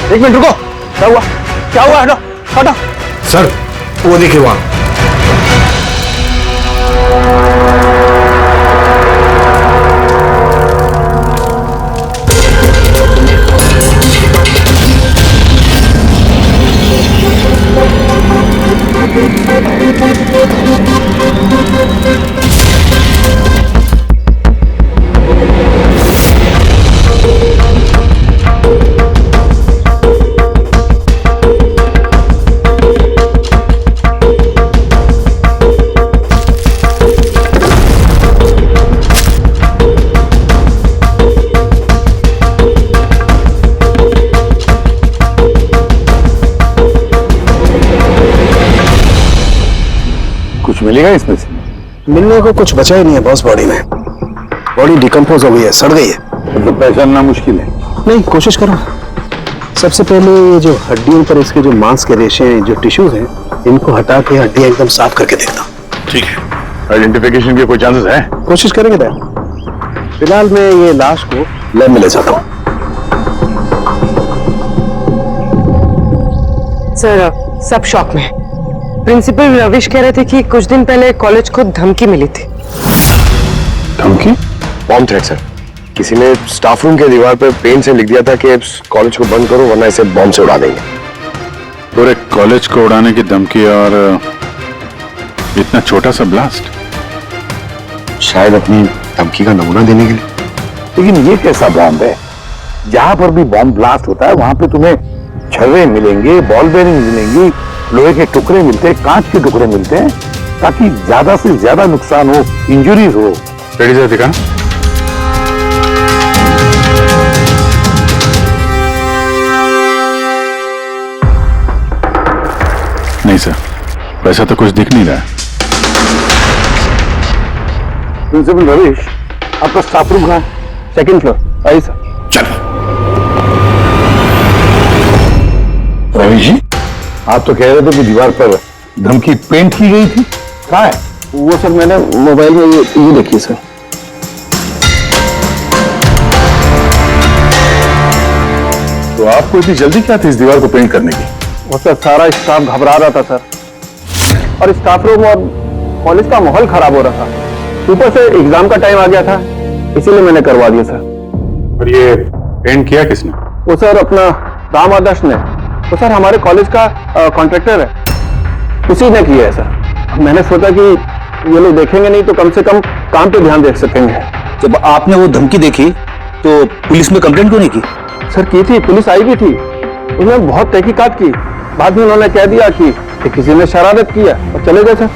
एक मिनट रुको, क्या हुआ? क्या हुआ? हटो हटो। सर वो देखिए वहां। कुछ मिलेगा इसमें से? मिलने को कुछ बचा ही नहीं है बॉस। बॉडी में बॉडी डिकम्पोज हो गई है, सड़ गई है। मतलब पहचानना मुश्किल है। नहीं, कोशिश करो। सबसे पहले ये जो हड्डियों पर इसके जो मांस के रेशे हैं, जो टिश्यूज हैं, इनको हटा के हड्डियां एकदम साफ करके देखता। ठीक है। आइडेंटिफिकेशन के कोई चांसेस है? कोशिश करेंगे दैट। फिलहाल मैं ये लाश को लैब में ले जाता हूँ। सर सब शॉक में। प्रिंसिपल रविश कह रहे थे कि कुछ दिन पहले कॉलेज को धमकी मिली थी। धमकी? Bomb threat sir. किसी ने स्टाफ रूम के दीवार पर पेन से लिख दिया था कि कॉलेज को बंद करो वरना इसे बॉम्ब से उड़ा देंगे। पूरे कॉलेज को उड़ाने की धमकी और इतना छोटा सा ब्लास्ट? शायद अपनी धमकी का नमूना देने के लिए। लेकिन ये कैसा बॉम्ब है? जहां पर भी बॉम्ब ब्लास्ट होता है वहां पे तुम्हें छर्रे मिलेंगे, बॉल बेरिंग मिलेंगी, लोहे के टुकड़े मिलते हैं, कांच के टुकड़े मिलते हैं, ताकि ज्यादा से ज्यादा नुकसान हो, इंजरीज हो। रेडी सर, दिखा। नहीं सर, वैसा तो कुछ दिख नहीं रहा। प्रिंसिपल रविश, आपका स्टाफ रूम कहाँ है? Second floor. आइए सर। चलो। रविश जी, आप तो कह रहे थे कि दीवार पर धमकी पेंट की गई थी, कहाँ है? वो सर मैंने मोबाइल में ये देखी सर। तो आपको इतनी जल्दी क्या थी इस दीवार को पेंट करने की? वो सर सारा स्टाफ घबरा रहा था सर, और स्टाफ रूम और कॉलेज का माहौल खराब हो रहा था। ऊपर से एग्जाम का टाइम आ गया था, इसीलिए मैंने करवा दिया सर। और ये पेंट किया किसने? वो सर अपना राम आदर्श ने। वो सर हमारे कॉलेज का कॉन्ट्रैक्टर है, उसी ने किया है सर। मैंने सोचा कि ये लोग देखेंगे नहीं तो कम से कम काम पे ध्यान दे सकेंगे। जब आपने वो धमकी देखी तो पुलिस में कंप्लेंट क्यों नहीं की? सर की थी, पुलिस आई भी थी, उसने बहुत तहकीकात की। बाद में उन्होंने कह दिया कि किसी ने शरारत किया और चले गए सर।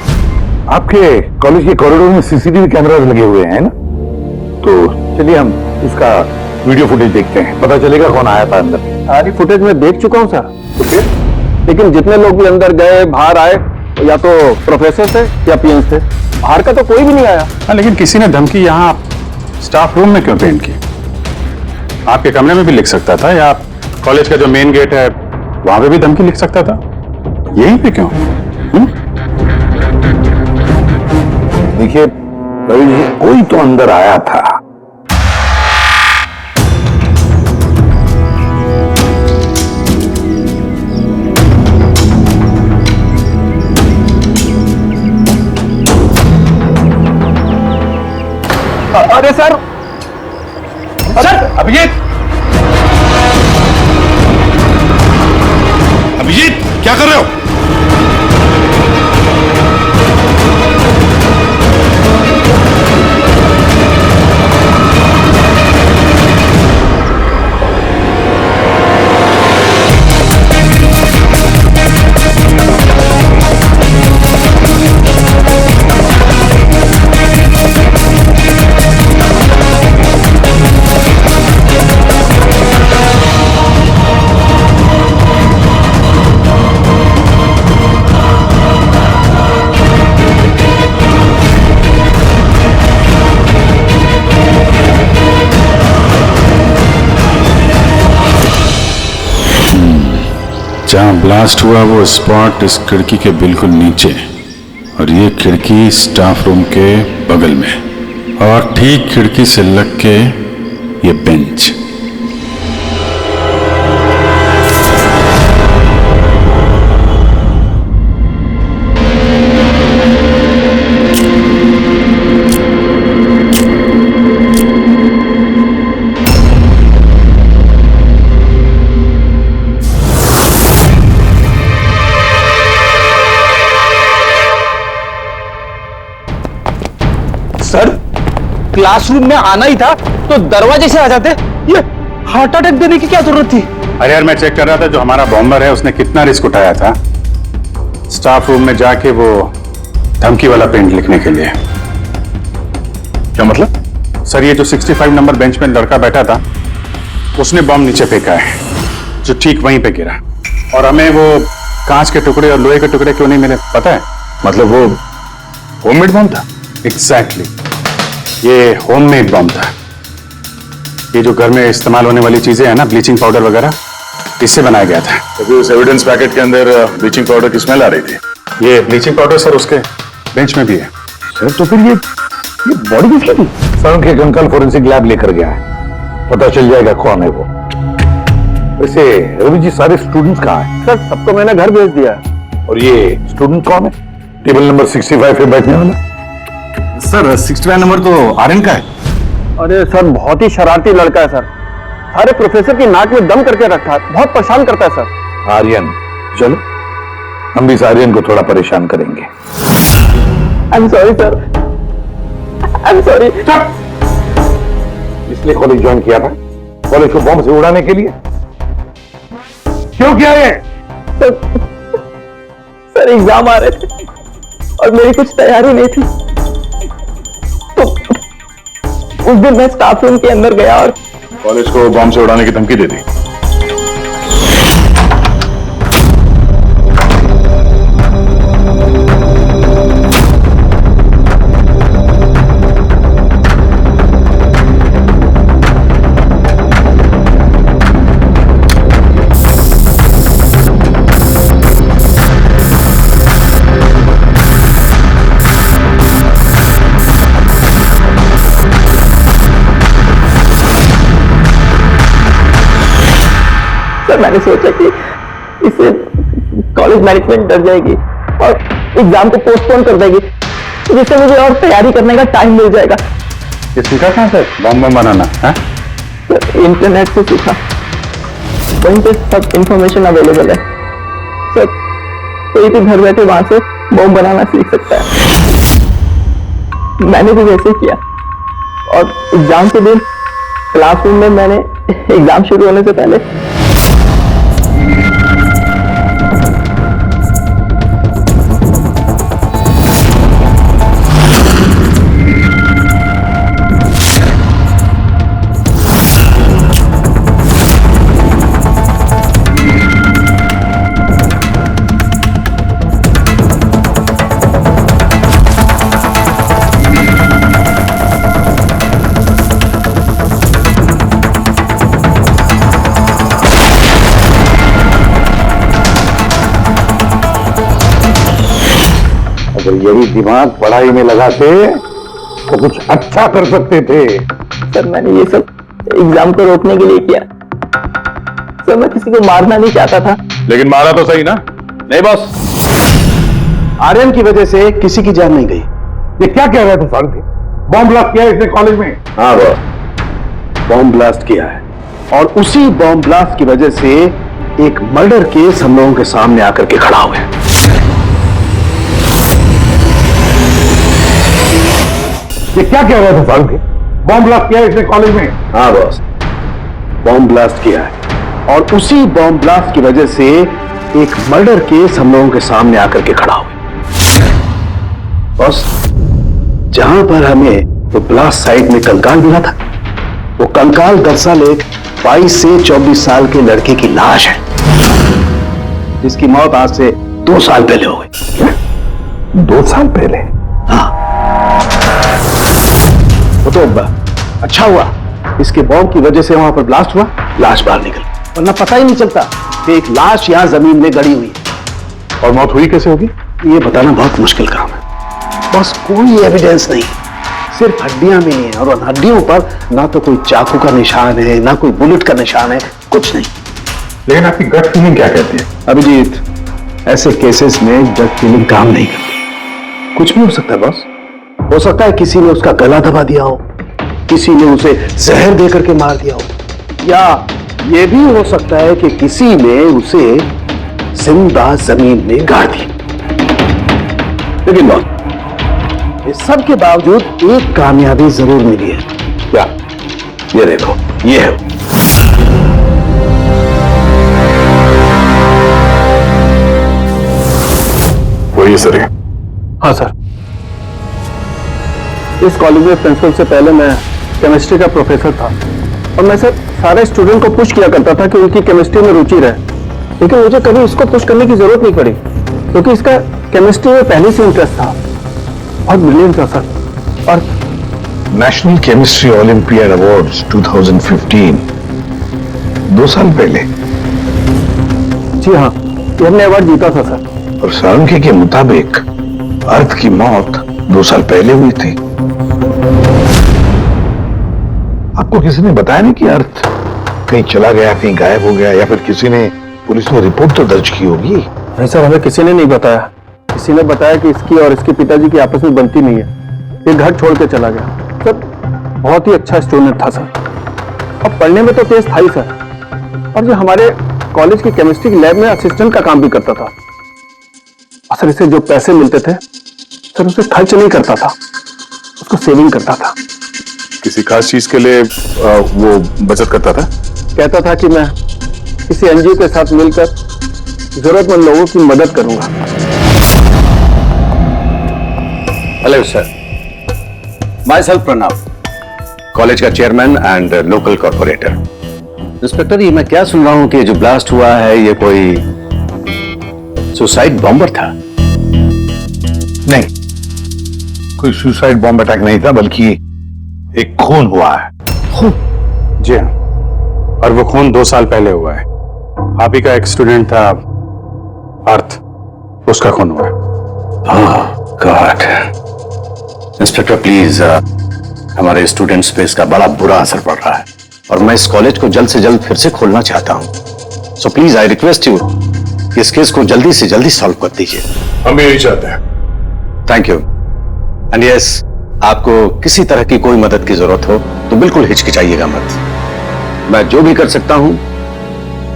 आपके कॉलेज के कॉरिडोर में सीसीटीवी कैमरास लगे हुए हैं ना, तो चलिए हम उसका वीडियो फुटेज देखते हैं, पता चलेगा कौन आया था अंदर। सारी फुटेज में देख चुका हूँ सर। तो फिर? लेकिन जितने लोग भी अंदर गए बाहर आए, या तो प्रोफेसर थे या पीएन थे, बाहर का तो कोई भी नहीं आया। हाँ, लेकिन किसी ने धमकी यहाँ स्टाफ रूम में क्यों पेंट की? आपके कमरे में भी लिख सकता था, या कॉलेज का जो मेन गेट है वहां पे भी धमकी लिख सकता था। यहीं पे क्यों? देखिए रवि जी, कोई तो अंदर आया था। अरे सर, सर अभिजीत, अभिजीत क्या कर रहे हो? जहां ब्लास्ट हुआ वो स्पॉट इस खिड़की के बिल्कुल नीचे, और ये खिड़की स्टाफ रूम के बगल में, और ठीक खिड़की से लग के ये बेंच। क्लासरूम में आना ही था तो दरवाजे से आ जाते। ये हार्ट अटैक देने की क्या जरूरत थी? अरे यार मैं चेक कर रहा था जो हमारा बॉम्बर है उसने कितना रिस्क उठाया था स्टाफ रूम में जाके वो धमकी वाला पेंट लिखने के लिए। क्या मतलब? सर ये जो 65 नंबर बेंच में लड़का बैठा था उसने बम नीचे फेंका है जो ठीक वहीं पे गिरा और हमें वो कांच के टुकड़े और लोहे के टुकड़े क्यों नहीं मिले पता है? मतलब वो होममेड बम था? एग्जैक्टली ये होममेड बम था। ये जो घर में इस्तेमाल होने वाली चीजें हैं ना ब्लीचिंग पाउडर वगैरह इससे बनाया गया था। तो फिर उस एविडेंस पैकेट के अंदर ब्लीचिंग पाउडर की स्मेल आ रही थी। ये ब्लीचिंग पाउडर सर उसके बेंच में भी है। सर तो फिर ये बॉडी किसकी थी? सर उनके अंकल फोरेंसिक लैब लेकर गया है, पता चल जाएगा कौन है वो। वैसे रवि जी सारे स्टूडेंट्स कहाँ हैं? सर सबको मैंने घर भेज दिया। और ये स्टूडेंट कौन है टेबल नंबर 65 पे बैठने वाला? सर 65 नंबर तो आर्यन का है। अरे सर बहुत ही शरारती लड़का है सर, सारे प्रोफेसर की नाक में दम करके रखा है, बहुत परेशान करता है सर। आर्यन, चलो हम भी इस आर्यन को थोड़ा परेशान करेंगे। I am sorry sir, I am sorry. इसलिए कॉलेज ज्वाइन किया था? कॉलेज को बॉम्ब से उड़ाने के लिए? क्यों किया ये? सर एग्जाम आ रहे थे और मेरी कुछ तैयारी नहीं थी, तो उस दिन मैं स्टाफ रूम के अंदर गया और कॉलेज को बम से उड़ाने की धमकी दे दी। मैंने सोचा कि इससे कॉलेज मैनेजमेंट डर जाएगी और एग्जाम को पोस्टपोन कर देगी, जिससे मुझे और तैयारी करने का टाइम मिल जाएगा। ये सीखा कहाँ से बम बनाना है? सर इंटरनेट से सीखा, वहीं पे सब इंफॉर्मेशन अवेलेबल है सर, कोई भी घर बैठे वहां से बम बनाना सीख सकता है। मैंने भी वैसे किया और एग्जाम के दिन क्लासरूम में मैंने एग्जाम शुरू होने से पहले अगर यही दिमाग पढ़ाई में लगाते तो कुछ अच्छा कर सकते थे। सर मैंने ये सब एग्जाम को रोकने के लिए किया सर, मैं किसी को मारना नहीं चाहता था। लेकिन मारा तो सही ना? नहीं बॉस, आर्यन की वजह से किसी की जान नहीं गई। ये क्या कह रहे थे सारथी? बॉम्ब ब्लास्ट किया इसने कॉलेज में? हाँ बॉस, बॉम्ब ब्लास्ट किया है और उसी बॉम्ब ब्लास्ट की वजह से एक मर्डर केस हम लोगों के सामने आकर के खड़ा हुआ है। ये क्या कह रहे थे सारथी? बॉम्ब ब्लास्ट किया इसने कॉलेज में? हाँ बॉस, बॉम्ब ब्लास्ट किया है और उसी बॉम्ब ब्लास्ट की वजह से एक मर्डर केस हम लोगों के सामने आकर के खड़ा हुआ है। बॉस, जहां पर हमें वो ब्लास्ट साइट में कंकाल मिला था, वो कंकाल दरअसल एक 22 से 24 साल के लड़के की लाश है, जिसकी मौत आज से 2 साल पहले हो गई। 2 साल पहले? हाँ, वो तो अच्छा हुआ इसके बॉम्ब की वजह से वहां पर ब्लास्ट हुआ, लाश बाहर निकल, वरना पता ही नहीं चलता कि एक लाश यहां जमीन में गड़ी हुई है। और मौत हुई कैसे होगी? ये बताना बहुत मुश्किल काम है बस, कोई एविडेंस नहीं, सिर्फ हड्डियां मिली हैं और उन हड्डियों पर ना तो कोई चाकू का निशान है, ना कोई बुलेट का निशान है, कुछ नहीं। लेकिन आपकी गट फीलिंग क्या कहती है? अभिजीत, ऐसे केसेस में गट फीलिंग काम नहीं करती, कुछ भी हो सकता है बॉस। हो सकता है किसी ने उसका गला दबा दिया हो, किसी ने उसे जहर दे करके मार दिया हो, या यह भी हो सकता है कि किसी ने उसे जिंदा जमीन में गाड़ दिया। लेकिन बॉस, इस सब के बावजूद एक कामयाबी जरूर मिली है। क्या? ये देखो, ये है। वही सर है। हाँ सर, इस कॉलेज में प्रिंसिपल से पहले मैं केमिस्ट्री का प्रोफेसर था और मैं सर सारे स्टूडेंट को पुश किया करता था कि उनकी केमिस्ट्री में रुचि रहे, लेकिन मुझे कभी इसको पुश करने की जरूरत नहीं पड़ी क्योंकि इसका केमिस्ट्री में पहले से इंटरेस्ट था। बहुत ब्रिलियंट था सर। और नेशनल केमिस्ट्री ओलंपियाड अवार्ड्स 2015, 2 साल पहले। जी हाँ, ये हमने अवार्ड जीता था सर। और सारंगी के मुताबिक अर्थ की मौत 2 साल पहले हुई थी। आपको किसी ने बताया नहीं कि अर्थ कहीं चला गया, कहीं गायब हो गया, या फिर किसी ने पुलिस में रिपोर्ट तो दर्ज की होगी? नहीं सर, हमें किसी ने नहीं बताया। किसी ने बताया कि इसकी और इसके पिताजी की आपस में बनती नहीं है, ये घर छोड़ के चला गया। सर बहुत ही अच्छा स्टूडेंट था सर, और पढ़ने में तो तेज था ही सर, और जो हमारे कॉलेज की केमिस्ट्री की लैब में असिस्टेंट का काम भी करता था। और सर इसे जो पैसे मिलते थे सर उसे खर्च नहीं करता था, उसको सेविंग करता था। किसी खास चीज के लिए वो बचत करता था? कहता था कि मैं किसी एनजीओ के साथ मिलकर जरूरतमंद लोगों की मदद करूंगा। Hello sir, myself Pranav, college का chairman and local corporator. Inspector, ये मैं क्या सुन रहा हूं कि जो ब्लास्ट हुआ है ये कोई सुसाइड बॉम्बर था? नहीं, कोई सुसाइड बॉम्ब अटैक नहीं था, बल्कि एक खून हुआ है। जी हाँ, और वो खून 2 साल पहले हुआ है। आप ही का एक स्टूडेंट था अर्थ, उसका खून हुआ है। गॉड। इंस्पेक्टर प्लीज, हमारे स्टूडेंट्स पे इसका बड़ा बुरा असर पड़ रहा है और मैं इस कॉलेज को जल्द से जल्द फिर से खोलना चाहता हूं। So please I request you कि इस केस को जल्दी से जल्दी सॉल्व कर दीजिए। हम यही चाहते हैं। Thank you. एंड यस, आपको किसी तरह की कोई मदद की जरूरत हो तो बिल्कुल हिचकिचाइएगा मत। मैं जो भी कर सकता हूं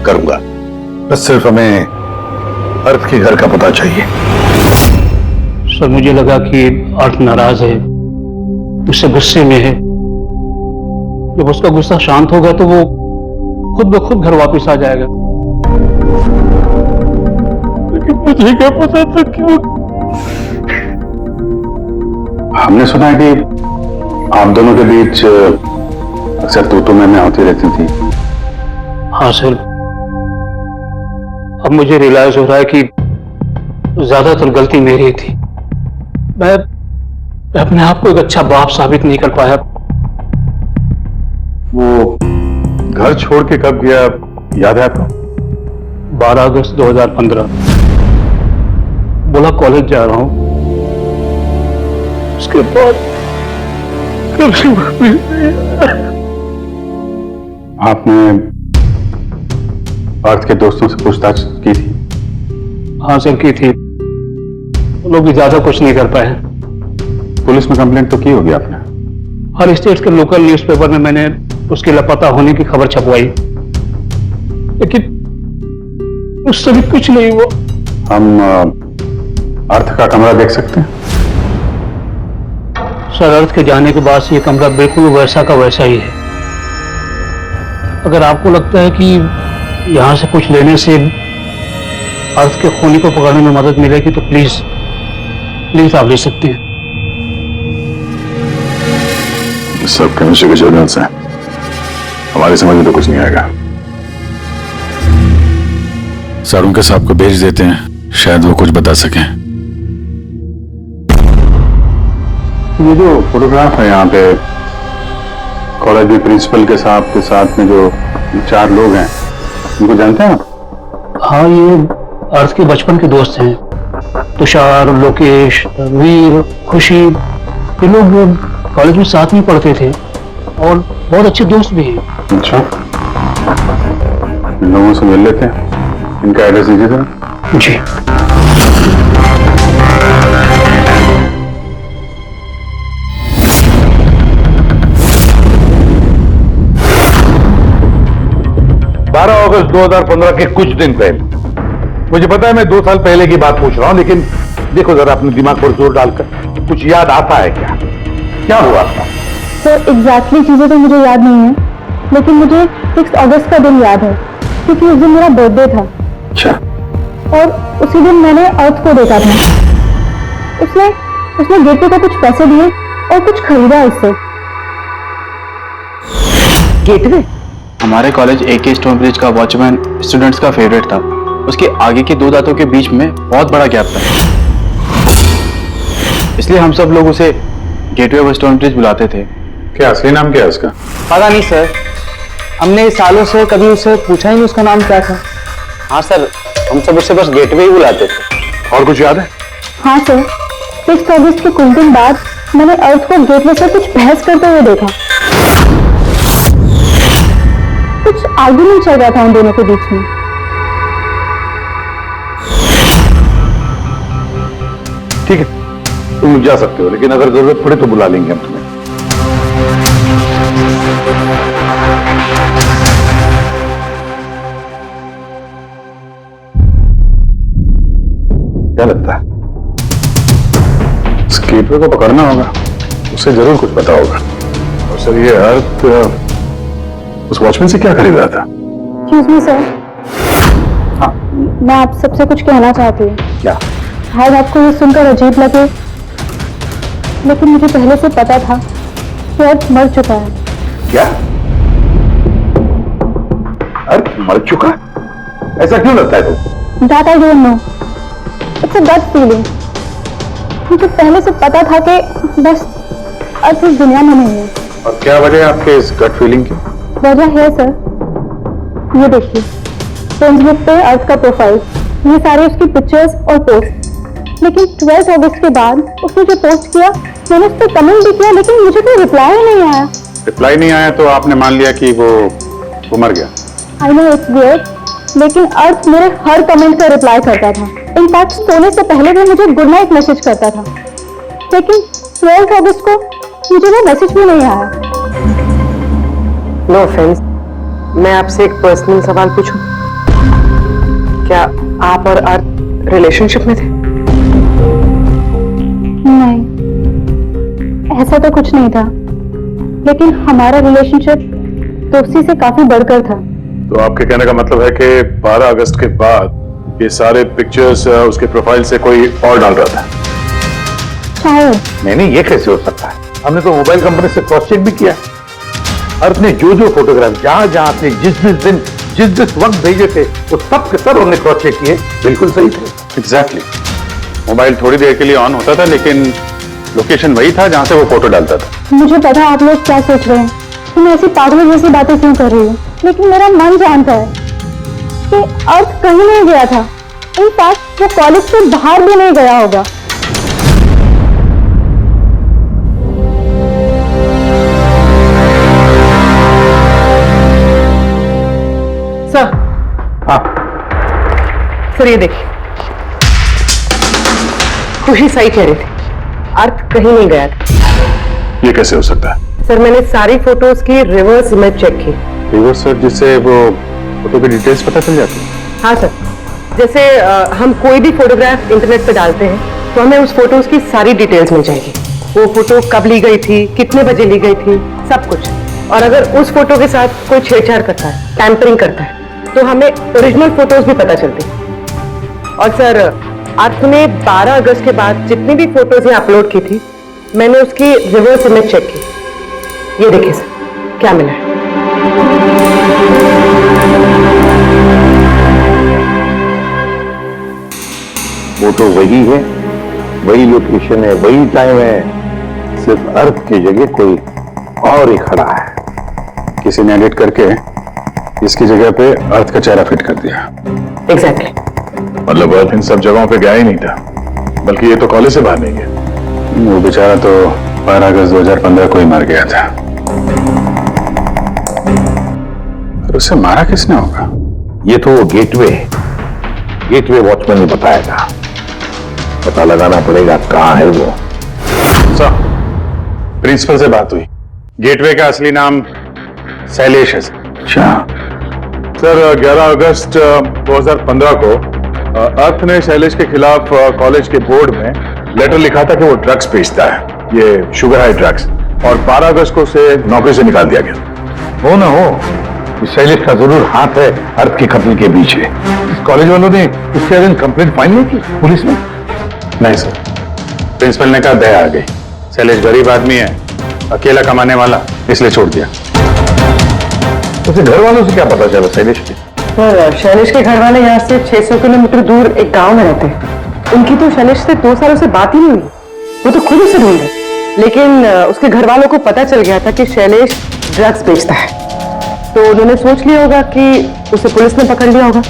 करूंगा। बस सिर्फ हमें अर्थ के घर का पता चाहिए। सर मुझे लगा कि अर्थ नाराज है, उससे गुस्से में है। जब उसका गुस्सा शांत होगा तो वो खुद ब खुद घर वापस आ जाएगा। लेकिन मुझे क्या पता था क्यों। हमने सुना है कि आप दोनों के बीच अक्सर तू मैं होती रहती थी। हाँ सर, अब मुझे रियलाइज हो रहा है कि ज्यादातर गलती मेरी थी। मैं अपने आप को एक अच्छा बाप साबित नहीं कर पाया। वो घर छोड़ के कब गया याद है आपको? 12 अगस्त 2015। बोला कॉलेज जा रहा हूं, उसके बाद कभी वापस नहीं आया। आपने अर्थ के दोस्तों से पूछताछ की थी? हाँ सर, की थी। वो लोग भी ज्यादा कुछ नहीं कर पाए। पुलिस में कंप्लेंट तो की होगी आपने? हर स्टेट के लोकल न्यूज़पेपर में मैंने उसके लापता होने की खबर छपवाई, लेकिन उससे भी कुछ नहीं हुआ। हम अर्थ का कमरा देख सकते हैं? सर, अर्थ के जाने के बाद से ये कमरा बिल्कुल वैसा का वैसा ही है। अगर आपको लगता है कि यहां से कुछ लेने से अर्थ के खूनी को पकड़ने में मदद मिलेगी तो प्लीज आप ले सकते हैं। सब केमिस्ट्री के जर्नल्स हैं, हमारी समझ में तो कुछ नहीं आएगा। सर उनके साहब को भेज देते हैं, शायद वो कुछ बता सकें। ये जो फोटोग्राफ है यहाँ पे कॉलेज में प्रिंसिपल के साहब के साथ में जो 4 लोग हैं, उनको जानते हैं आप? हाँ, ये अर्थ के बचपन के दोस्त हैं। तुषार, लोकेश, वीर, खुशी, ये लोग कॉलेज में साथ में पढ़ते थे और बहुत अच्छे दोस्त भी हैं। अच्छा, इन लोगों से मिल लेते हैं। इनका एड्रेस दीजिए जरा। जी। अगस्त 2015 के कुछ दिन पहले, मुझे पता है मैं 2 साल पहले की बात पूछ रहा हूं, लेकिन देखो जरा अपने दिमाग पर जोर डालकर, कुछ याद आता है क्या? क्या हुआ था? सर एग्जैक्टली चीजें तो मुझे याद नहीं है, लेकिन मुझे 6 अगस्त का दिन याद है क्योंकि उस दिन मेरा बर्थडे था। अच्छा। और उसी दिन मैंने अर्थ को देखा था। उसने गेटवे को कुछ पैसे दिए और कुछ खरीदा उससे। गेटवे? हमारे कॉलेज AK स्टोन ब्रिज का वॉचमैन स्टूडेंट्स का फेवरेट था। उसके आगे के 2 दांतों के बीच में बहुत बड़ा गैप था, इसलिए हम सब लोग उसे गेटवे ऑफ स्टोन ब्रिज बुलाते थे। क्या असली नाम क्या है उसका? पता नहीं सर, हमने सालों से कभी उससे पूछा ही नहीं उसका नाम क्या था। हाँ सर, हम सब उससे बस गेटवे ही बुलाते थे। और कुछ याद है? हाँ सर, 6 अगस्त के कुछ दिन बाद मैंने अर्थ को गेटवे से कुछ बहस करते हुए देखा। कुछ आर्गुमेंट चल रहा था उन दोनों के बीच में। ठीक है, तुम जा सकते हो, लेकिन अगर जरूरत पड़े तो बुला लेंगे हम तुम्हें। क्या लगता है? इस गेटवे को पकड़ना होगा, उसे जरूर कुछ पता होगा। और सर ये अर्थ उस वॉचमैन से क्या खरीद रहा था? एक्सक्यूज मी सर, मैं आप सबसे कुछ कहना चाहती हूँ। क्या? शायद आपको ये सुनकर अजीब लगे, लेकिन मुझे पहले से पता था कि अर्थ मर चुका है। क्या? अर्थ मर चुका? ऐसा क्यों लगता है तुम? That I don't know. It's a gut feeling. मुझे पहले से पता था कि बस अर्थ इस दुनिया में नहीं है। और क्या वजह है आपके इस गट फीलिंग की? वजह है सर, ये देखिए फेसबुक पे अर्थ का प्रोफाइल, ये सारे उसकी पिक्चर्स और पोस्ट। लेकिन 12 अगस्त के बाद उसने जो पोस्ट किया, मैंने उस पर कमेंट भी किया, लेकिन मुझे कोई रिप्लाई नहीं आया। रिप्लाई नहीं आया तो आपने मान लिया कि वो मर गया? आई नो इट्स वियर्ड, लेकिन अर्थ मेरे हर कमेंट का रिप्लाई करता था। इनफैक्ट सोने से पहले भी मुझे गुड नाइट मैसेज करता था। लेकिन 12 अगस्त को मुझे वो मैसेज भी नहीं आया। नो ऑफेंस, मैं आपसे एक पर्सनल सवाल पूछूं? क्या आप और अर्थ रिलेशनशिप में थे? नहीं, ऐसा तो कुछ नहीं था, लेकिन हमारा रिलेशनशिप दोस्ती से काफी बढ़कर था। तो आपके कहने का मतलब है कि 12 अगस्त के बाद ये सारे पिक्चर्स उसके प्रोफाइल से कोई और डाल रहा था? शायद। नहीं, ये कैसे हो सकता है? हमने तो मोबाइल कंपनी से क्रॉस चेक भी किया। अर्थ ने जो फोटोग्राफ जहां थे, जिस वक्त भेजे थे, वो सब के सब हमने क्रॉस चेक किए, बिल्कुल सही थे। एग्जैक्टली। मोबाइल थोड़ी देर के लिए ऑन होता था, लेकिन लोकेशन वही था जहां से वो फोटो डालता था। मुझे पता है आप लोग क्या सोच रहे हैं, तुम ऐसी पागलों जैसी बातें क्यों कर रही हो, लेकिन मेरा मन जानता है कि अर्थ कहीं नहीं गया था। इनफैक्ट वो कॉलेज से बाहर भी नहीं गया होगा। सर। हाँ सर ये देखिए, खुशी सही कह रही थी, अर्थ कहीं नहीं गया था। ये कैसे हो सकता है? सर मैंने सारी फोटोज की रिवर्स इमेज चेक की। रिवर्स सर, जिससे वो फोटो की डिटेल्स पता चल जाती है? हाँ सर, जैसे हम कोई भी फोटोग्राफ इंटरनेट पे डालते हैं तो हमें उस फोटोज की सारी डिटेल्स मिल जाएगी। वो फोटो कब ली गई थी, कितने बजे ली गई थी, सब कुछ। और अगर उस फोटो के साथ कोई छेड़छाड़ करता है, टैंपरिंग करता है, तो हमें ओरिजिनल फोटोज भी पता चलती है। और सर अर्थ ने 12 अगस्त के बाद जितनी भी फोटोज यहाँ अपलोड की थी, मैंने उसकी रिवर्स इमेज चेक की। ये देखिए सर, क्या मिला है। फोटो वही है, वही लोकेशन है, वही टाइम है, सिर्फ अर्थ की जगह कोई और ही खड़ा है। किसी ने एडिट करके इसकी जगह पे अर्थ का चेहरा फिट कर दिया। एग्जैक्टली। मतलब अर्थ इन सब जगहों पे गया ही नहीं था, बल्कि ये तो कॉलेज से बाहर नहीं गया। वो बेचारा तो 12 अगस्त 2015 को ही मर गया था। और उसे मारा किसने होगा? ये तो गेटवे वॉचमैन ने बताया था। पता लगाना पड़ेगा कहाँ है वो। सर, प्रिंसिपल से बात हुई, गेटवे का असली नाम शैलेश है। अच्छा। सर 11 अगस्त 2015 को अर्थ ने शैलेश के खिलाफ कॉलेज के बोर्ड में लेटर लिखा था कि वो ड्रग्स बेचता है, ये शुगर हाई ड्रग्स, और 12 अगस्त को उसे नौकरी से निकाल दिया गया। हो ना हो, शैलेश का जरूर हाथ है अर्थ के कत्ल के पीछे। इस कॉलेज वालों ने इसके अगेंस्ट कंप्लेंट फाइल नहीं की पुलिस में? नहीं सर, प्रिंसिपल ने कहा दया आ गई, शैलेश गरीब आदमी है, अकेला कमाने वाला, इसलिए छोड़ दिया। उसे घर वालों से क्या पता चला शैलेश के? सर, शैलेश के घर वाले यहाँ से 600 किलोमीटर दूर एक गांव में रहते हैं। उनकी तो शैलेश से 2 सालों से बात ही नहीं हुई, वो तो खुद उसे ढूंढ रहे। लेकिन उसके घर वालों को पता चल गया था कि शैलेश ड्रग्स बेचता है, तो उन्होंने सोच लिया होगा कि उसे पुलिस ने पकड़ लिया होगा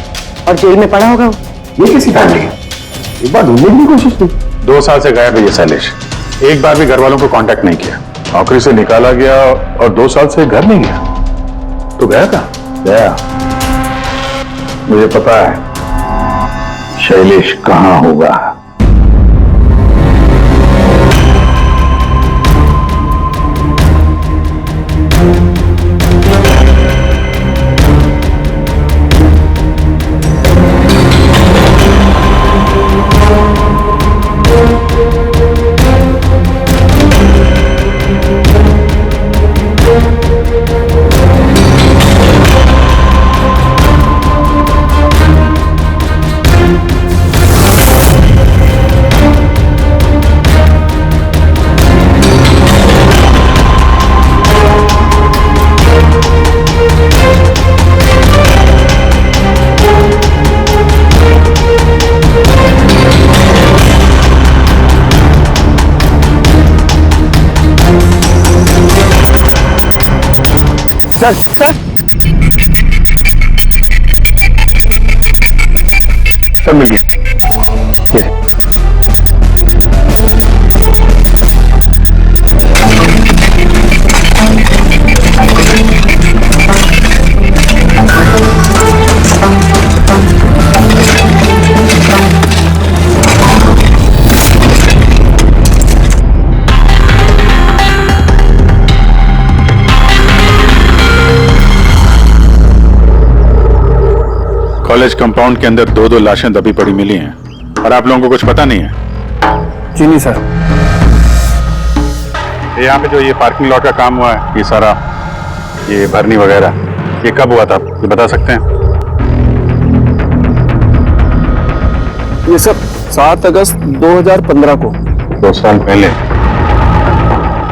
और जेल में पड़ा होगा। ये कैसी फैमिली है? एक बार ढूंढने की कोशिश की। 2 साल से गायब है ये शैलेश, एक बार भी घर वालों को कांटेक्ट नहीं किया। नौकरी से निकाला गया और 2 साल से घर नहीं गया, तो गया कहाँ? गया, मुझे पता है शैलेश कहाँ होगा। सर सर सब मिल गया। कॉलेज कंपाउंड के अंदर 2-2 लाशें दबी पड़ी मिली हैं और आप लोगों को कुछ पता नहीं है? जी नहीं सर। यहाँ पे जो ये पार्किंग लॉट का काम हुआ है, ये सारा ये भरनी वगैरह, ये कब हुआ था ये बता सकते हैं? ये सब 7 अगस्त 2015 को। 2 साल पहले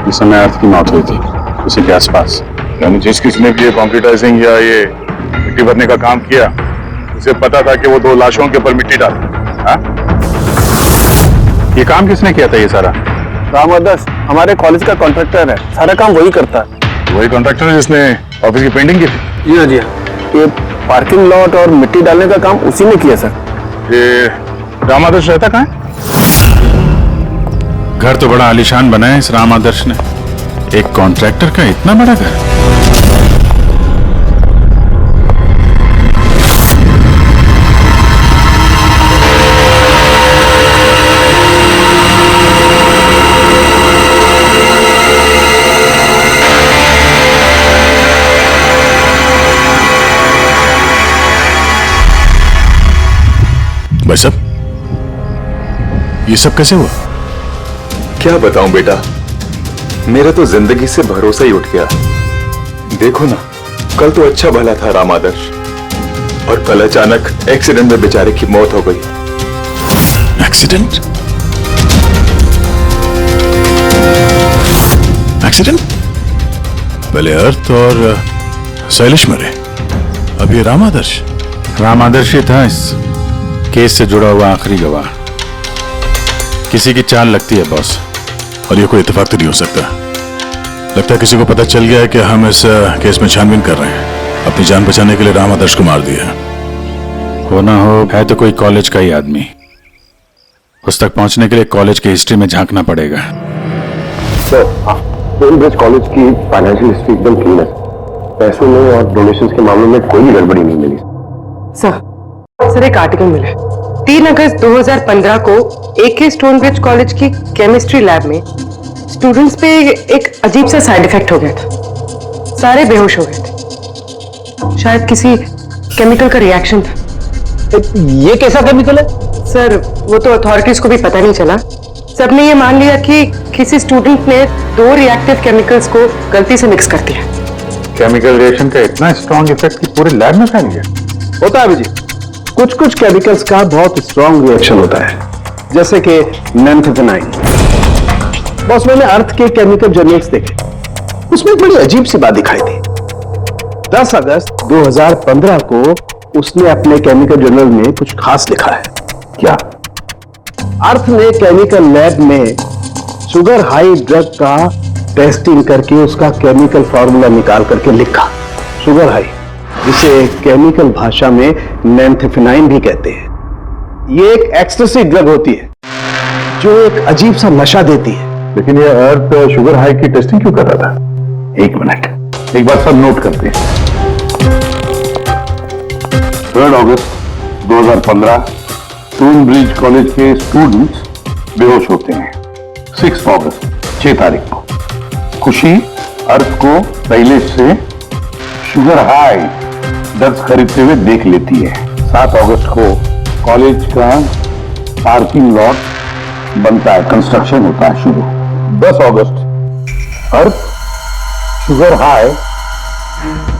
इस समय अर्थ की मौत हुई थी, उसी के आसपास। यानी जिस किसने भी ये कॉम्प्यूटराइजिंग या ये मिट्टी भरने का काम किया, उसे पता था कि वो 2 लाशों के ऊपर मिट्टी डाल। ये काम किसने किया था ये सारा? राम आदर्श हमारे कॉलेज का कॉन्ट्रैक्टर है, सारा काम वही करता है। वही कॉन्ट्रैक्टर है जिसने ऑफिस की पेंटिंग की थी? जी हाँ जी हाँ, ये पार्किंग लॉट और मिट्टी डालने का काम उसी ने किया सर। ये राम आदर्श रहता कहाँ है? घर तो बड़ा आलीशान बनाया इस राम आदर्श ने, एक कॉन्ट्रैक्टर का इतना बड़ा घर। भाई साहब, ये सब कैसे हुआ? क्या बताऊं बेटा, मेरा तो जिंदगी से भरोसा ही उठ गया। देखो ना, कल तो अच्छा भला था राम आदर्श, और कल अचानक एक्सीडेंट में बेचारे की मौत हो गई। एक्सीडेंट? एक्सीडेंट? पहले अर्थ और शैलेश मरे, अब ये राम आदर्श। राम आदर्श ही था इस केस से जुड़ा हुआ आखिरी गवाह। किसी की चाल लगती है बॉस, और ये कोई इत्तेफाक तो नहीं हो सकता। लगता है किसी को पता चल गया है कि हम इस केस में छानबीन कर रहे हैं। अपनी जान बचाने के लिए राम आदर्श को मार दिया। हो ना हो, है तो कोई कॉलेज का ही आदमी। उस तक पहुंचने के लिए कॉलेज की हिस्ट्री में झांकना पड़ेगा। स्टोनब्रिज कॉलेज की फाइनेंशियल हिस्ट्री एकदम क्लीन है। पैसों में और डोनेशंस के मामले में कोई भी गड़बड़ी नहीं मिली। सर एक आर्टिकल मिला है 3 अगस्त 2015 को AK स्टोनब्रिज कॉलेज की केमिस्ट्री लैब में स्टूडेंट्स पे एक अजीब सा साइड इफेक्ट हो गया था। सारे बेहोश हो गए थे, शायद किसी केमिकल का रिएक्शन था। ये कैसा केमिकल है? सर वो तो अथॉरिटीज को भी पता नहीं चला। सबने ये मान लिया कि किसी स्टूडेंट ने 2 रिएक्टिव केमिकल्स को गलती से मिक्स कर दिया। केमिकल रिएक्शन का इतना स्ट्रॉन्ग इफेक्ट कि पूरे लैब में फैल गया। होता है अभिजीत, कुछ कुछ केमिकल्स का बहुत स्ट्रॉन्ग रिएक्शन होता है, जैसे कि नैंथेफेनाइन। बॉस मैंने अर्थ के केमिकल जर्नल्स देखे, उसमें एक बड़ी अजीब सी बात दिखाई थी। 10 अगस्त 2015 को उसने अपने केमिकल जर्नल में कुछ खास लिखा है। क्या? अर्थ ने केमिकल लैब में शुगर हाई ड्रग का टेस्टिंग करके उसका केमिकल फॉर्मूला निकाल करके लिखा। शुगर हाई, जिसे केमिकल भाषा में नैंथेफेनाइन भी कहते हैं। ये एक एक्सटेसी ड्रग होती है जो एक अजीब सा नशा देती है। लेकिन ये अर्थ शुगर हाई की टेस्टिंग क्यों कर रहा था? एक मिनट, एक बात सब नोट करते हैं। 3 अगस्त 2015 टून ब्रिज कॉलेज के स्टूडेंट्स बेहोश होते हैं। 6 अगस्त 6 तारीख को खुशी अर्थ को पहले से शुगर हाई ड्रग्स खरीदते हुए देख लेती है। 7 अगस्त को कॉलेज का पार्किंग लॉट बनता है, कंस्ट्रक्शन होता है शुरू। 10 अगस्त अर्थ शुगर हाई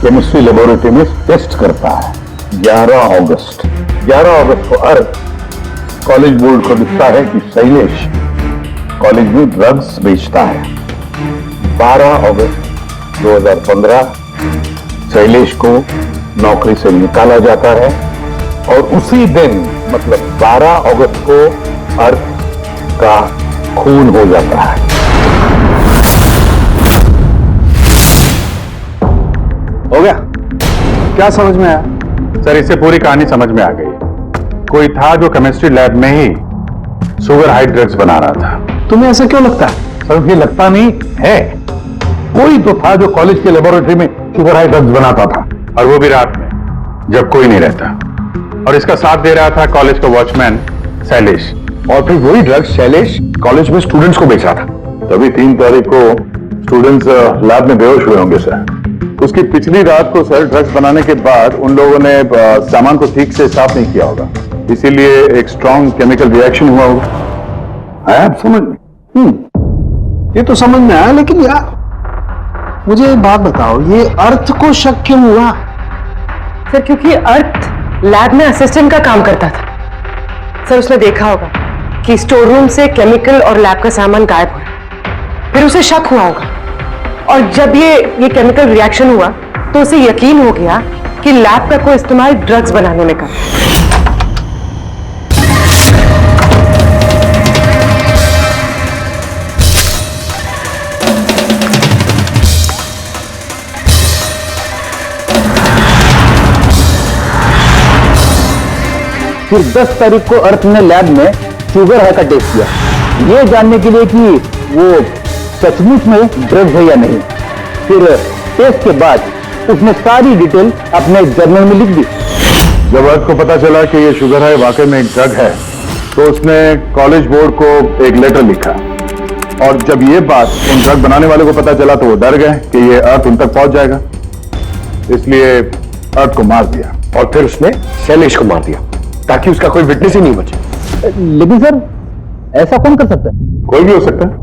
केमिस्ट्री लेबोरेटरी में टेस्ट करता है। 11 अगस्त को अर्थ कॉलेज बोर्ड को दिखता है कि शैलेश कॉलेज में ड्रग्स बेचता है। 12 अगस्त 2015 शैलेश को नौकरी से निकाला जाता है और उसी दिन मतलब 12 अगस्त को अर्थ का खून हो जाता है। हो गया? क्या समझ में आया? सर इससे पूरी कहानी समझ में आ गई। कोई था जो केमिस्ट्री लैब में ही शुगर हाई ड्रग्स बना रहा था। तुम्हें ऐसा क्यों लगता है? सर ये लगता नहीं है, कोई तो था जो कॉलेज के लेबोरेटरी में शुगर हाई ड्रग्स बनाता था, और वो भी रात में जब कोई नहीं रहता। और इसका साथ दे रहा था कॉलेज का वॉचमैन शैलेश। और फिर वही ड्रग्स शैलेश कॉलेज में स्टूडेंट्स को बेच रहा था। तभी 3 तारीख को स्टूडेंट्स लैब में बेहोश हुए होंगे सर। उसकी पिछली रात को सर ड्रग्स बनाने के बाद उन लोगों ने सामान को ठीक से साफ नहीं किया होगा, इसीलिए एक स्ट्रॉन्ग केमिकल रिएक्शन हुआ होगा। आया आप समझ में? ये तो समझ में आया, लेकिन यार मुझे एक बात बताओ, ये अर्थ को शक क्यों हुआ? सर क्योंकि अर्थ लैब में असिस्टेंट का काम करता था। सर उसने देखा होगा कि स्टोर रूम से केमिकल और लैब का सामान गायब हो रहा, फिर उसे शक हुआ होगा, और जब ये केमिकल रिएक्शन हुआ तो उसे यकीन हो गया कि लैब का कोई इस्तेमाल ड्रग्स बनाने में कर। फिर 10 तारीख को अर्थ ने लैब में शुगर हाई का टेस्ट किया, ये जानने के लिए कि वो सचमुच में ड्रग्स है या नहीं। फिर टेस्ट के बाद उसने सारी डिटेल अपने जर्नल में लिख दी। जब अर्थ को पता चला कि ये शुगर हाई वाकई में एक ड्रग है, तो उसने कॉलेज बोर्ड को एक लेटर लिखा, और जब ये बात उन ड्रग बनाने वाले को पता चला तो वो डर गए कि ये अर्थ उन तक पहुंच जाएगा, इसलिए अर्थ को मार दिया। और फिर उसने शैलेश को मार दिया ताकि उसका कोई विटनेस ही नहीं बचे। लेकिन सर ऐसा कौन कर सकता है? कोई भी हो सकता है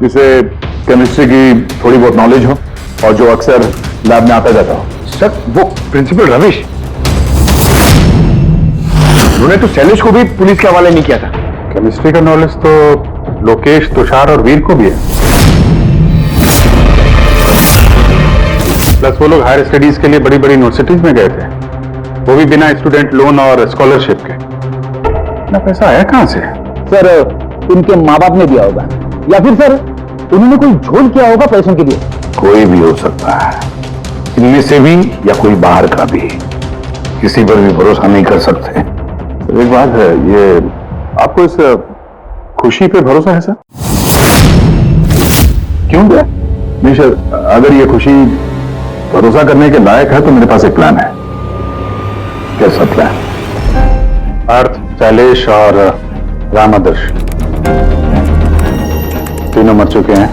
जिसे केमिस्ट्री की थोड़ी बहुत नॉलेज हो और जो अक्सर लैब में आता जाता हो। सर वो प्रिंसिपल रमेश, उन्होंने तो शैलेश को भी पुलिस के हवाले नहीं किया था। केमिस्ट्री का नॉलेज तो लोकेश, तुषार और वीर को भी है। प्लस वो लोग हायर स्टडीज के लिए बड़ी बड़ी यूनिवर्सिटीज में गए थे, वो भी बिना स्टूडेंट लोन और स्कॉलरशिप के। इतना पैसा आया कहां से? सर उनके माँ बाप ने दिया होगा, या फिर सर उन्होंने कोई झोल किया होगा पैसों के लिए। कोई भी हो सकता है, इनमें से भी या कोई बाहर का भी। किसी पर भी भरोसा नहीं कर सकते। एक बात है, ये आपको इस खुशी पे भरोसा है सर? क्यों? नहीं सर, अगर ये खुशी भरोसा करने के लायक है तो मेरे पास एक प्लान है। कैसा प्लान? अर्थ, शैलेश और राम आदर्श तीनों मर चुके हैं,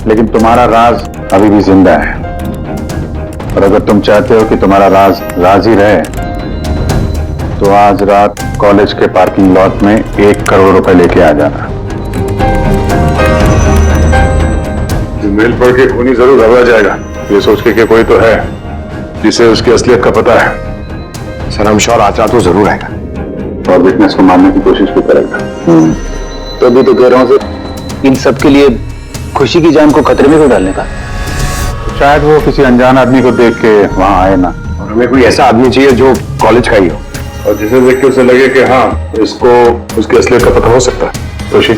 लेकिन तुम्हारा राज अभी भी जिंदा है। और अगर तुम चाहते हो कि तुम्हारा राज राज ही रहे, तो आज रात कॉलेज के पार्किंग लॉट में 1 करोड़ रुपए लेके आ जाना। मेल पढ़ के खूनी जरूर घबरा जाएगा, ये सोच के कि कोई तो है जिसे उसकी असलियत का पता है। सर हम श्योर आज रात वो जरूर आएगा और विटनेस को मारने की कोशिश भी करेगा। तो अभी तो कह रहा हूँ सर, इन सब के लिए खुशी की जान को खतरे में क्यों डालने का? शायद वो किसी अनजान आदमी को देख के वहां आए ना। और हमें कोई ऐसा आदमी चाहिए जो कॉलेज का ही हो और जिसे देख के उसे लगे कि हाँ इसको उसकी असलियत का पता हो सकता है। खुशी,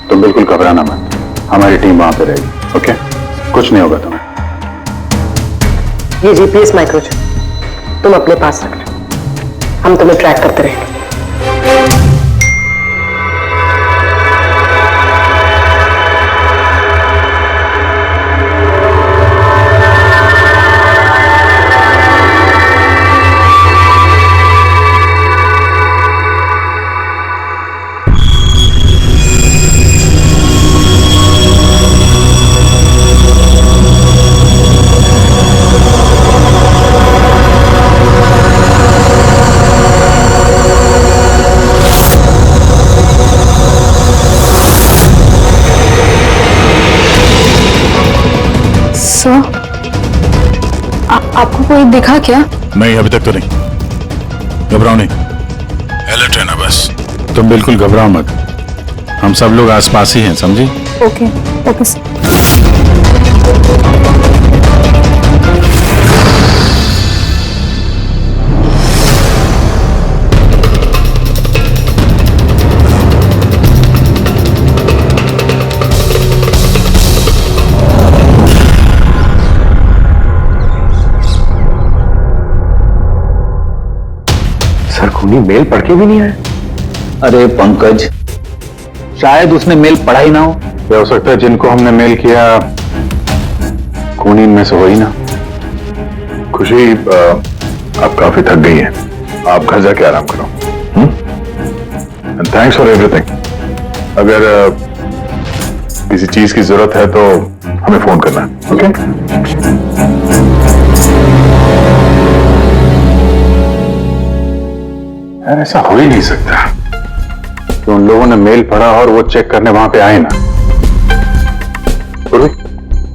तुम बिल्कुल घबराना मत, हमारी टीम वहां पे रहेगी। ओके, कुछ नहीं होगा तुम्हें। ये जीपीएस माइक्रोचिप तुम अपने पास रखना, हम तुम्हें ट्रैक करते रहेंगे। आपको कोई दिखा क्या? नहीं, अभी तक तो नहीं। घबराओ नहीं, अलर्ट रहना बस। तुम बिल्कुल घबराओ मत, हम सब लोग आसपास ही हैं, समझी? Okay okay sir. सर खूनी मेल पढ़ के भी नहीं आया। अरे पंकज, शायद उसने मेल पढ़ा ही ना हो। ये हो सकता है जिनको हमने मेल किया खूनी इनमें से वही ना। खुशी आप काफी थक गई हैं, आप घर जाके आराम करो। And thanks for everything. अगर किसी चीज की जरूरत है तो हमें फोन करना, ओके? यार ऐसा हो ही नहीं सकता कि उन लोगों ने मेल पढ़ा और वो चेक करने वहां पे आए ना।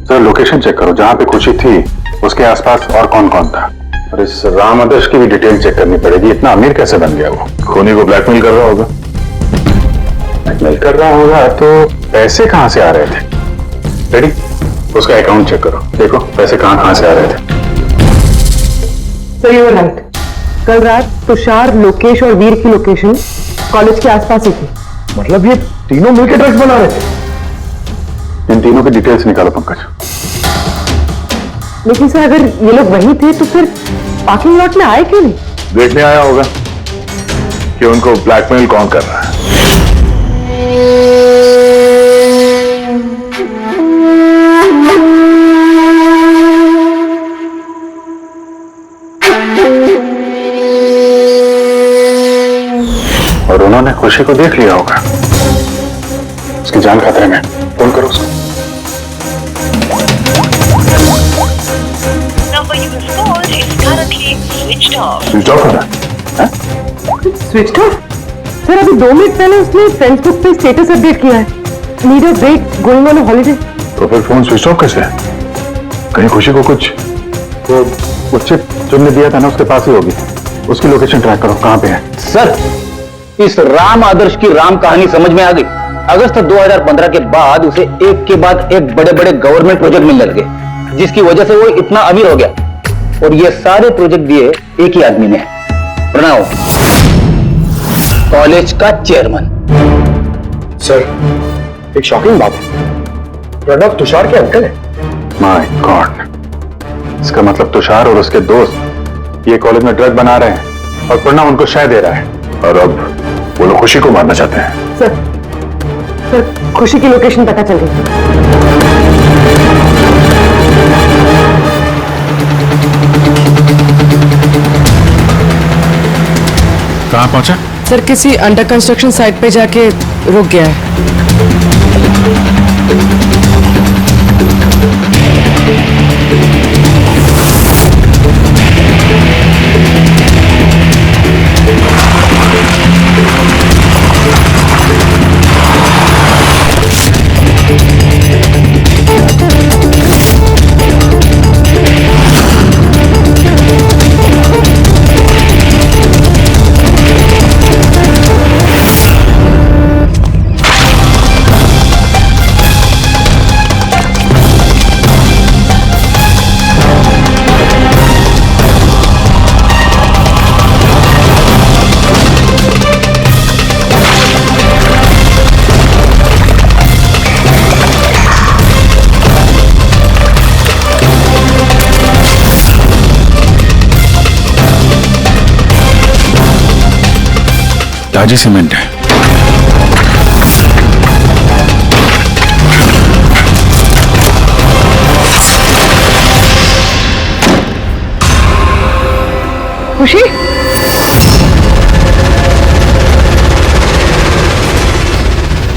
सर लोकेशन चेक करो, जहां पे खुशी थी उसके आसपास और कौन कौन था। और इस राम आदर्श की भी डिटेल चेक करनी पड़ेगी। इतना अमीर कैसे बन गया वो? खूनी को ब्लैकमेल कर रहा होगा। ब्लैकमेल कर रहा होगा तो पैसे कहां से आ रहे थे? रेडी, उसका अकाउंट चेक करो, देखो पैसे कहां से आ रहे थे। सर यू आर राइट, कल रात तुषार, लोकेश और वीर की लोकेशन कॉलेज के आसपास ही थी। मतलब ये तीनों मिलकर ड्रग्स बना रहे थे। इन तीनों की डिटेल्स निकालो पंकज। लेकिन सर अगर ये लोग वही थे तो फिर पार्किंग लॉट में आए क्यों नहीं? देखने आया होगा कि उनको ब्लैकमेल कौन कर रहा है। और उन्होंने खुशी को देख लिया होगा, उसकी जान खतरे में। फोन करो उसको। Number you have called is currently switched off. Switch off है ना? Switch off? सर अभी 2 मिनट पहले उसने फेसबुक पे स्टेटस अपडेट किया है, need a break, going on a holiday. तो फिर फोन स्विच ऑफ कैसे है? कहीं खुशी को कुछ वो चिप तुमने दिया था ना, उसके पास ही होगी। उसकी लोकेशन ट्रैक करो, कहां पे है। सर, इस राम आदर्श की राम कहानी समझ में आ गई। अगस्त 2015 के बाद उसे एक के बाद एक बड़े बड़े गवर्नमेंट प्रोजेक्ट मिलने लगे, जिसकी वजह से वो इतना अमीर हो गया। और ये सारे प्रोजेक्ट दिए एक ही आदमी ने, प्रणव, कॉलेज का चेयरमैन। सर एक शॉकिंग बात है, प्रणव तुषार के अंकल है। माय गॉड, इसका मतलब तुषार और उसके दोस्त ये कॉलेज में ड्रग बना रहे हैं और प्रणव उनको शय दे रहा है। और अब वो लोग खुशी को मारना चाहते हैं। सर खुशी की लोकेशन पता चल गई। कहाँ पहुंचा? सर किसी अंडर कंस्ट्रक्शन साइट पे जाके रुक गया है। ताजी सीमेंट है। खुशी,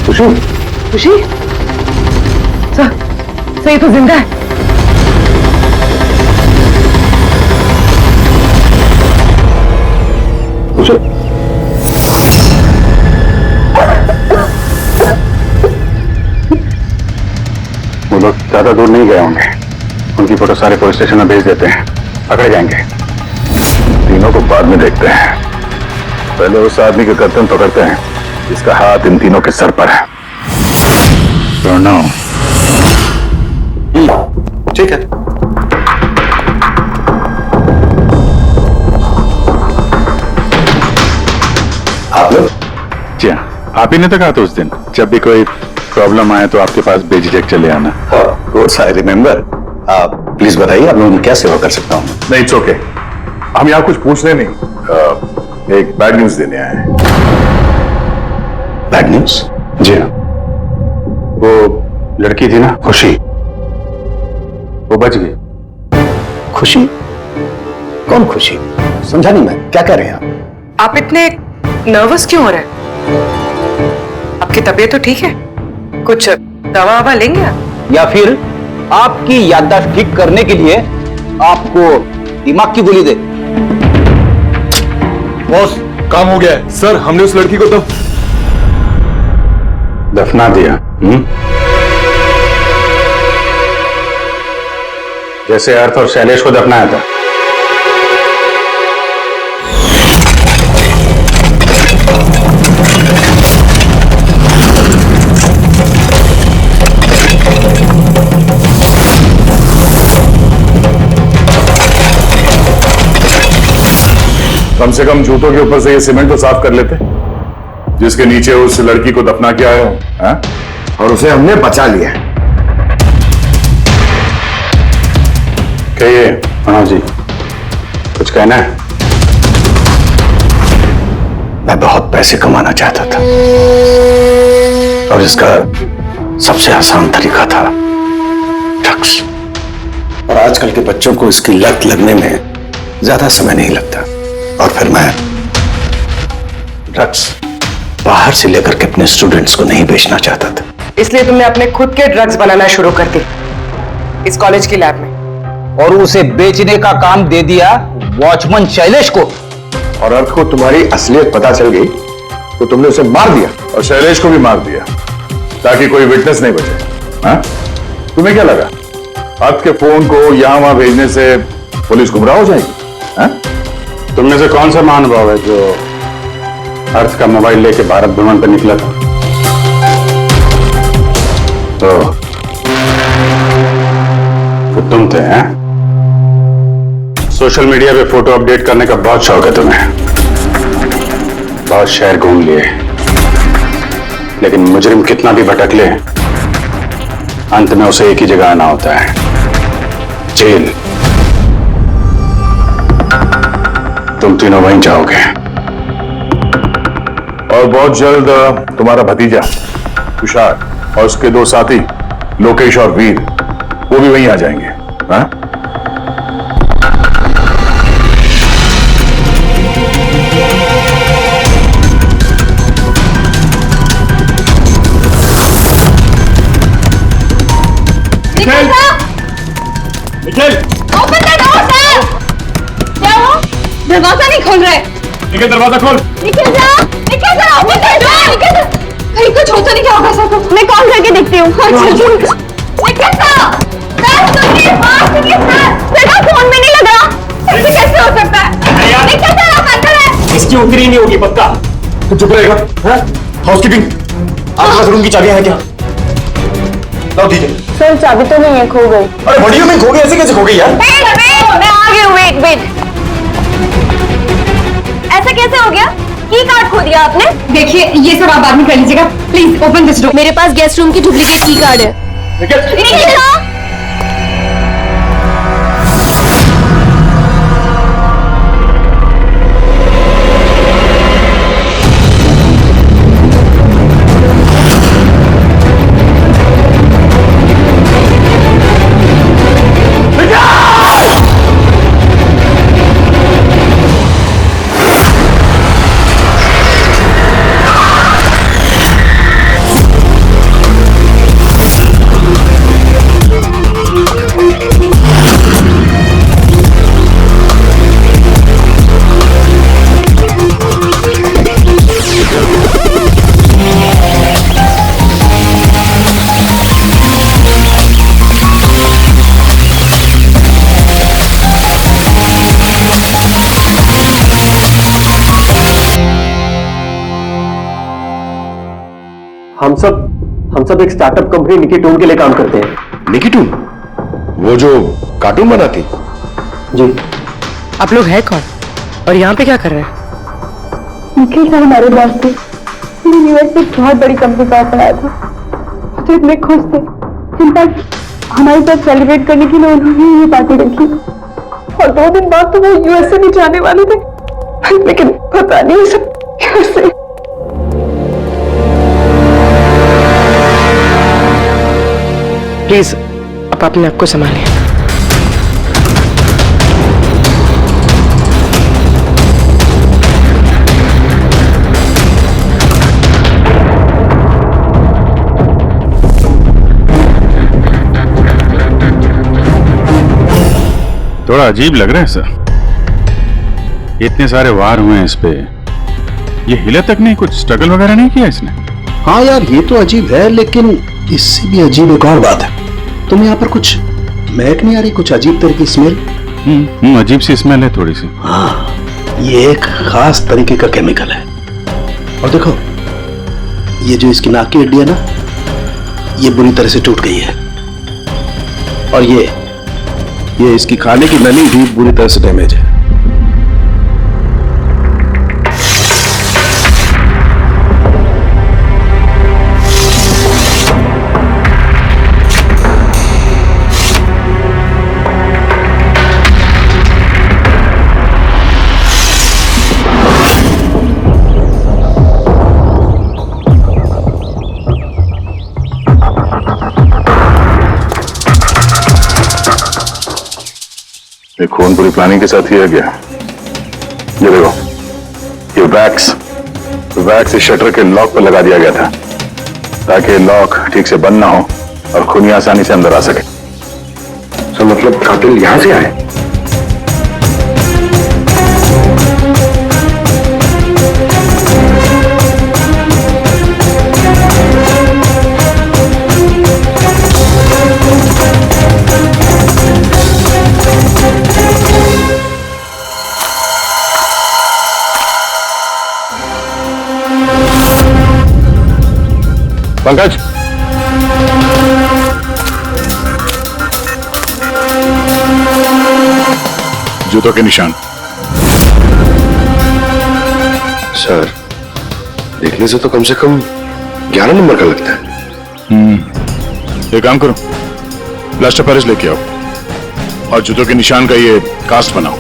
खुशी, खुशी, सर ये तो जिंदा है। खुशी, वो लोग ज्यादा दूर नहीं गए होंगे। उनकी फोटो सारे पुलिस स्टेशन में भेज देते हैं, पकड़े जाएंगे। तीनों को बाद में देखते हैं, पहले उस आदमी के गर्दन पकड़ते हैं जिसका हाथ इन तीनों के सर पर है। प्रणव, ठीक है। आप लोग जी हाँ, आप ही ने तो कहा था उस दिन, जब भी कोई प्रॉब्लम आए तो आपके पास बेझिझक चले आना। Course I remember. आप प्लीज बताइए, आप लोगों की क्या सेवा कर सकता हूँ? नहीं, इट्स ओके। हम यहाँ कुछ पूछने नहीं, एक बैड न्यूज देने आए हैं। Bad news? जी हाँ, वो लड़की थी ना खुशी, वो बच गई। खुशी? कौन खुशी? समझा नहीं मैं, क्या कह रहे हैं आप? आप इतने नर्वस क्यों हो रहे हैं? आपकी तबीयत तो ठीक है? कुछ दवा ववा लेंगे आप? या फिर आपकी याददाश्त ठीक करने के लिए आपको दिमाग की गोली दे? बॉस, काम हो गया है। सर, हमने उस लड़की को दफना दिया। जैसे अर्थ और शैलेश को दफनाया था। कम से कम जूतों के ऊपर से ये सीमेंट तो साफ कर लेते, जिसके नीचे उस लड़की को दफना के आए हो, हाँ? और उसे हमने बचा लिया है। कहिए मनोज जी, कुछ कहना है? मैं बहुत पैसे कमाना चाहता था और इसका सबसे आसान तरीका था ड्रग्स। और आजकल के बच्चों को इसकी लत लगने में ज्यादा समय नहीं लगता। और फिर मैं ड्रग्स बाहर से लेकर के अपने स्टूडेंट्स को नहीं बेचना चाहता था। इसलिए तुमने अपने खुद के ड्रग्स बनाना शुरू कर दी इस कॉलेज की लैब में। और उसे बेचने का काम दे दिया वॉचमैन शैलेश को। और अर्थ को तुम्हारी असलियत पता चल गई तो तुमने उसे मार दिया। और शैलेश को भी मार दिया ताकि कोई विटनेस नहीं बचे, हाँ? तुम्हें क्या लगा अर्थ के फोन को यहां वहां भेजने से पुलिस गुमराह हो जाएगी, हाँ? तुम में से कौन सा महानुभाव है जो अर्थ का मोबाइल लेके भारत भ्रमण पर निकला था? तो तुम थे, हैं? सोशल मीडिया पे फोटो अपडेट करने का बहुत शौक है तुम्हें। बहुत शहर घूम लिए, लेकिन मुजरिम कितना भी भटक ले, अंत में उसे एक ही जगह आना होता है, जेल। तुम तीनों वहीं जाओगे। और बहुत जल्द तुम्हारा भतीजा तुषार और उसके दो साथी लोकेश और वीर, वो भी वहीं आ जाएंगे, हाँ? Nikhil, open the door sir. क्या हुआ? दरवाजा नहीं खोल रहे। निखिल, दरवाजा खोल। Nikhil sir, open the door. Nikhil sir, कहीं कुछ होता नहीं, क्या होगा सर? मैं कॉल करके देखती हूँ। निखिल सर, सुनिए सर का फोन में नहीं लग रहा। ऐसे कैसे हो सकता है? निखिल सर, आप अंदर हैं। इसकी उतरी नहीं होगी पक्का। तो चुप रहेगा, हाँ? हाउसकीपिंग, आपके पास रूम की चाबियां हैं क्या? लाओ दीजिए। सर चाबी तो नहीं है, खो गई। अरे बड़ियों में खो गई, ऐसे कैसे खो गई यार? मैं आ गई हूँ, वेट। ऐसा कैसे हो गया? की कार्ड खो दिया आपने? देखिए, ये सब आप बाद में कर लीजिएगा। Please open this door. मेरे पास गेस्ट रूम की डुप्लीकेट की कार्ड है। हम सब एक स्टार्टअप कंपनी निकीटून के लिए काम करते हैं। निकीटून? वो जो कार्टून बनाती? जी। आप लोग हैं कौन और यहाँ पे क्या कर रहे हैं? निखिल सर हमारे बॉस थे। यूएस से बहुत बड़ी कंपनी का ऑफर आया था, तो इतने खुश थे। इनफैक्ट हमारे साथ सेलिब्रेट करने के लिए उन्होंने ये पार्टी रखी और 2 दिन बाद तो वो यूएस से भी जाने वाले थे, लेकिन पता नहीं सब कैसे। प्लीज आप अपने आप को संभालिए। थोड़ा अजीब लग रहा है सर, इतने सारे वार हुए हैं इस पे, ये हिले तक नहीं, कुछ स्ट्रगल वगैरह नहीं किया इसने? हाँ यार, ये तो अजीब है, लेकिन इससे भी अजीब एक और बात है। तुम्हें यहाँ पर कुछ महक नहीं आ रही? कुछ अजीब तरह की स्मेल? अजीब सी स्मेल है थोड़ी सी। हाँ, ये एक खास तरीके का केमिकल है। और देखो, ये जो इसकी नाक की हड्डी है ना, ये बुरी तरह से टूट गई है। और ये इसकी खाने की नली भी बुरी तरह से डैमेज है। ये खून पूरी प्लानिंग के साथ किया गया। ये देखो, ये वैक्स इस शटर के लॉक पर लगा दिया गया था ताकि लॉक ठीक से बंद ना हो और खूनी आसानी से अंदर आ सके। तो मतलब कातिल यहां से आए? पंकज, जूतों के निशान। सर, देखने से तो कम 11 नंबर का लगता है। ये काम करो, प्लास्टर पेरिस लेके आओ और जूतों के निशान का ये कास्ट बनाओ।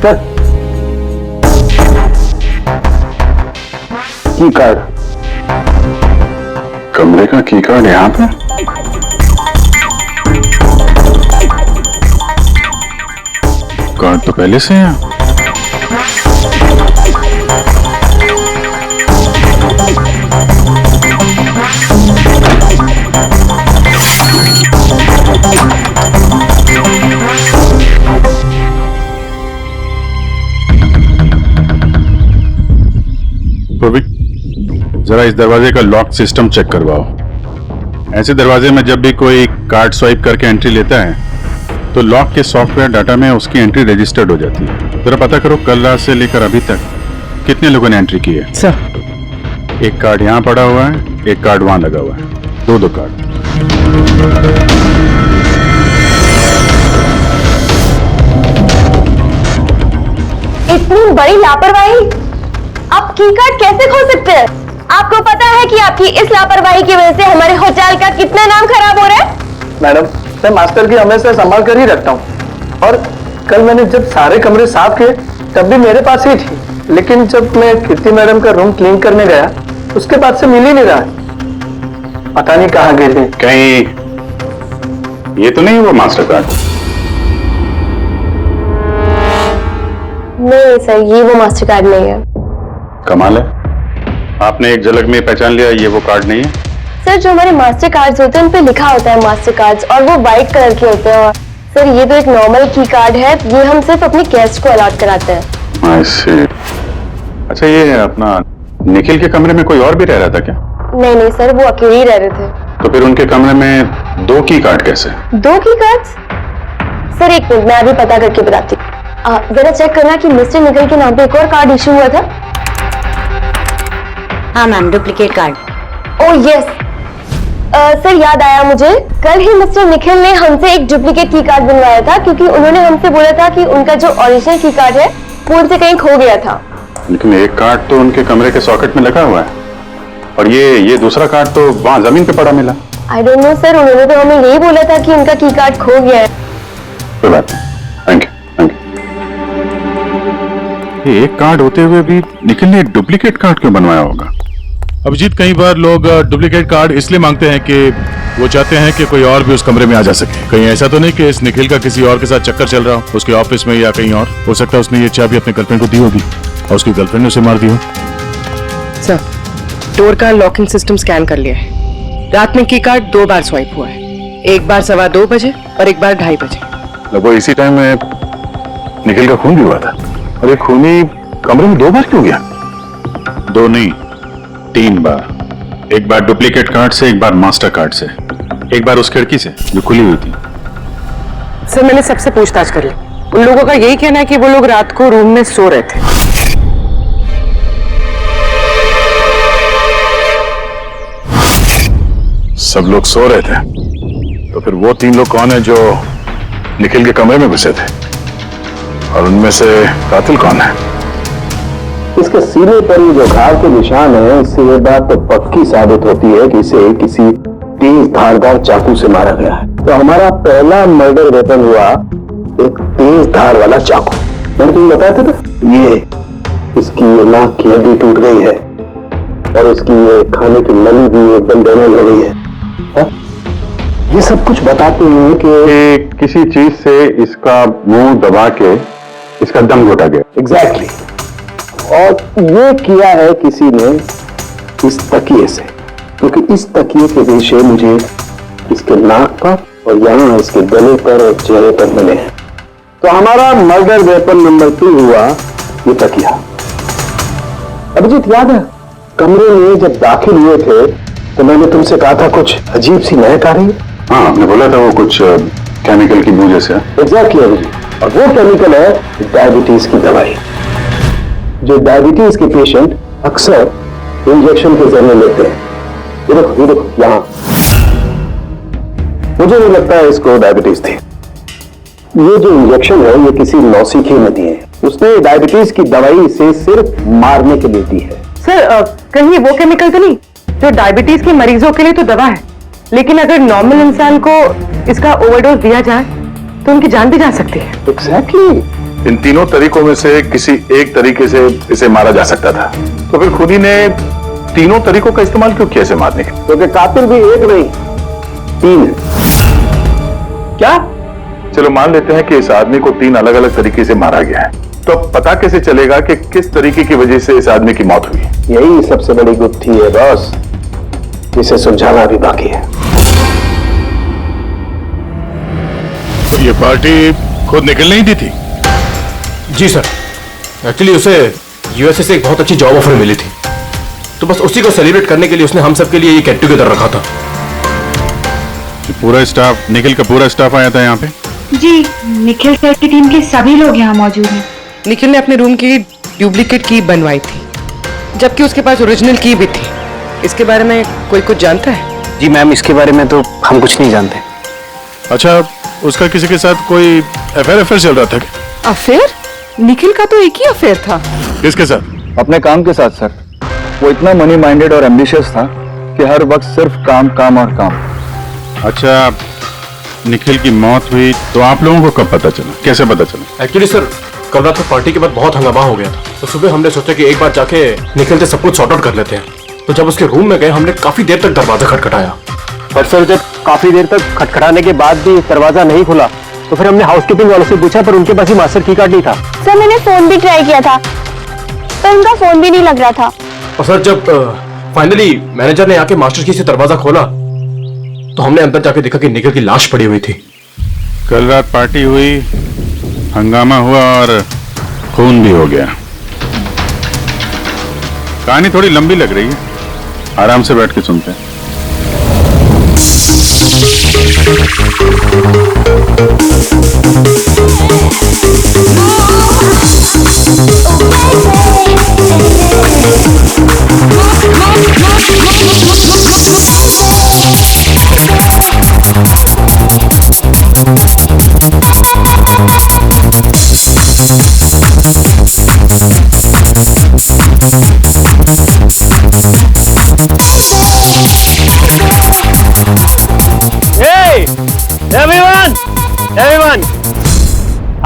सर, की कार्ड, कमरे का की कार्ड यहाँ पे? कार्ड तो पहले से है। जरा इस दरवाजे का लॉक सिस्टम चेक करवाओ। ऐसे दरवाजे में जब भी कोई कार्ड स्वाइप करके एंट्री लेता है तो लॉक के सॉफ्टवेयर डाटा में उसकी एंट्री रजिस्टर्ड हो जाती है। जरा पता करो कल रात से लेकर अभी तक कितने लोगों ने एंट्री की है। सर, एक कार्ड यहाँ पड़ा हुआ है, एक कार्ड वहां लगा हुआ है, दो कार्ड। इतनी बड़ी लापरवाही! आप की कार्ड कैसे खो सकते हैं? आपको पता है कि आपकी इस लापरवाही की वजह से हमारे होटल का कितना नाम खराब हो रहा है? मैडम, मैं मास्टर की हमेशा संभाल कर ही रखता हूँ। और कल मैंने जब सारे कमरे साफ किए तब भी मेरे पास ही थी, लेकिन जब मैं कीर्ति मैडम का रूम क्लीन करने गया उसके बाद से मिल ही नहीं रहा। पता नहीं कहाँ गिर गई। कहीं ये तो नहीं हुआ मास्टर कार्ड? नहीं सर, ये वो मास्टर कार्ड नहीं है। कमाल है, आपने एक झलक में पहचान लिया ये वो कार्ड नहीं है। सर, जो हमारे मास्टर कार्ड्स होते हैं उन पे लिखा होता है मास्टर कार्ड्स, और वो व्हाइट कलर के होते हैं। और सर, ये तो एक नॉर्मल की कार्ड है, ये हम सिर्फ अपने गेस्ट को अलॉट कराते हैं। I see। अच्छा, ये अपना निखिल के कमरे में कोई और भी रह रहा था क्या? नहीं नहीं सर, वो अकेले ही रह रहे थे। तो फिर उनके कमरे में 2 की कार्ड कैसे? 2 की कार्ड्स? सर एक मिनट, मैं अभी पता करके बताती हूँ। जरा चेक करना कि मिस्टर निखिल के नाम पे एक और कार्ड इशू हुआ था। हाँ ma'am, duplicate card. Oh yes sir, याद आया मुझे, कल ही मिस्टर निखिल ने हमसे एक डुप्लीकेट की कार्ड बनवाया था, क्योंकि उन्होंने हमसे बोला था कि उनका जो ओरिजिनल की कार्ड है वो उनसे कहीं खो गया था। लेकिन एक कार्ड तो उनके कमरे के सॉकेट में लगा हुआ है, और ये दूसरा कार्ड तो वहां जमीन पे पड़ा मिला। आई डोंट नो सर, उन्होंने तो हमें यही बोला था कि उनका की कार्ड खो गया है। कोई बात नहीं, थैंक यू। ये एक कार्ड होते हुए भी निखिल ने डुप्लीकेट कार्ड क्यों बनवाया होगा? अभिजीत, कई बार लोग डुप्लीकेट कार्ड इसलिए मांगते हैं कि वो चाहते हैं कि कोई और भी उस कमरे में आ जा सके। कहीं ऐसा तो नहीं कि इस निखिल का किसी और के साथ चक्कर चल रहा हो, उसके ऑफिस में या कहीं और? हो सकता है उसने ये चाबी अपने गर्लफ्रेंड को दी होगी और उसकी गर्लफ्रेंड ने उसे मार दी हो। सर, डोर का लॉकिंग सिस्टम स्कैन कर लिया है। रात में की कार्ड 2 बार स्वाइप हुआ है, एक बार 2:15 बजे और एक बार 2:30 बजे। लगभग इसी टाइम में निखिल का खून भी हुआ था। अरे खूनी कमरे में 2 बार क्यों गया? 2 नहीं, 3 बार। एक बार डुप्लीकेट कार्ड से, एक बार मास्टर कार्ड से, एक बार उस खिड़की से जो खुली हुई थी। सर, मैंने सबसे पूछताछ कर ली, उन लोगों का यही कहना है कि वो लोग रात को रूम में सो रहे थे। सब लोग सो रहे थे, तो फिर वो 3 लोग कौन है जो निखिल के कमरे में घुसे थे, और उनमें से कातिल कौन है? इसके सीने पर ये जो घाव के निशान है, इससे ये बात तो पक्की साबित होती है कि इसे किसी तेज धारदार चाकू से मारा गया है। तो हमारा पहला मर्डर वेपन हुआ एक तेज धार वाला चाकू। मैंने तुम्हें बताया था ना, ये इसकी ये नाक की हड्डी टूट गई है और इसकी ये खाने की नली भी एकदम डैमेज हो गई है। ये सब कुछ बताते हैं कि किसी चीज से इसका मुंह दबा के इसका दम घोटा गया। एग्जैक्टली। और ये किया है किसी ने इस तकिए से, क्योंकि इस तकिए के रेशे मुझे इसके नाक पर और यहाँ इसके गले पर और चेहरे पर मिले हैं। तो हमारा मर्डर वेपन नंबर 2 हुआ ये तकिया। अभिजीत, याद है कमरे में जब दाखिल हुए थे तो मैंने तुमसे कहा था कुछ अजीब सी महक आ रही है? हाँ, आपने बोला था वो कुछ केमिकल की बू जैसे। एग्जैक्टली अभिजीत, और वो केमिकल है डायबिटीज की दवाई, जो डायबिटीज के पेशेंट अक्सर इंजेक्शन के जरिए लेते हैं। ये देखो यहाँ, मुझे नहीं लगता है इसको डायबिटीज थी। ये जो इंजेक्शन है ये किसी नौसिखिए ने दिए हैं। उसने डायबिटीज की दवाई इसे सिर्फ मारने के लिए दी है। सर, कहीं वो केमिकल तो नहीं जो डायबिटीज के मरीजों के लिए तो दवा है, लेकिन अगर नॉर्मल इंसान को इसका ओवरडोज दिया जाए तो उनकी जान भी जा सकती है। एग्जैक्टली। इन तीनों तरीकों में से किसी एक तरीके से इसे मारा जा सकता था, तो फिर खुदी ने तीनों तरीकों का इस्तेमाल क्यों किया इसे मारने के? क्योंकि कातिल भी एक नहीं 3 है। क्या? चलो मान लेते हैं कि इस आदमी को 3 अलग अलग तरीके से मारा गया है, तो अब पता कैसे चलेगा कि किस तरीके की वजह से इस आदमी की मौत हुई? यही सबसे बड़ी गुत्थी है बॉस, जिसे सुलझाना भी बाकी है। तो ये पार्टी खुद निकल नहीं दी थी? जी सर, एक्चुअली उसे यूएसए से एक बहुत अच्छी जॉब ऑफर मिली थी, तो बस उसी को सेलिब्रेट करने के लिए उसने हम सब के लिए ये गेट टुगेदर रखा था। पूरा स्टाफ, निखिल का पूरा स्टाफ आया था यहाँ पे? जी, निखिल सर की टीम के सभी लोग यहाँ मौजूद हैं। निखिल ने अपने रूम की डुप्लीकेट की बनवाई थी, जबकि उसके पास ओरिजिनल की भी थी। इसके बारे में कोई कुछ जानता है? जी मैम, इसके बारे में तो हम कुछ नहीं जानते। अच्छा, उसका किसी के साथ कोई अफेयर चल रहा था? अफेयर? निखिल का तो एक ही अफेयर था। किसके साथ? अपने काम के साथ सर। वो इतना मनी माइंडेड और एम्बिशियस था कि हर वक्त सिर्फ काम काम और काम। अच्छा, निखिल की मौत हुई तो आप लोगों को कब पता चला, कैसे पता चला? एक्चुअली सर, कल रात को पार्टी के बाद बहुत हंगामा हो गया था, तो सुबह हमने सोचा कि एक बार जाके निखिल से सब कुछ सॉर्ट आउट कर लेते हैं। तो जब उसके रूम में गए हमने काफी देर तक दरवाजा खटखटाया, पर सर जब काफी देर तक खटखटाने के बाद भी दरवाजा नहीं खुला तो फिर हमने हाउसकीपिंग वालों से पूछा, पर उनके पास ही मास्टर की कार्ड नहीं था। सर, मैंने फोन भी ट्राई किया था पर उनका फोन भी नहीं लग रहा था। और सर जब फाइनली मैनेजर ने आके मास्टर की से दरवाजा खोला तो हमने अंदर जाके देखा कि निखिल की लाश पड़ी हुई थी। कल रात पार्टी हुई, हंगामा हुआ और खून भी हो गया। कहानी थोड़ी लंबी लग रही है, आराम से बैठ के सुनते हैं। Oh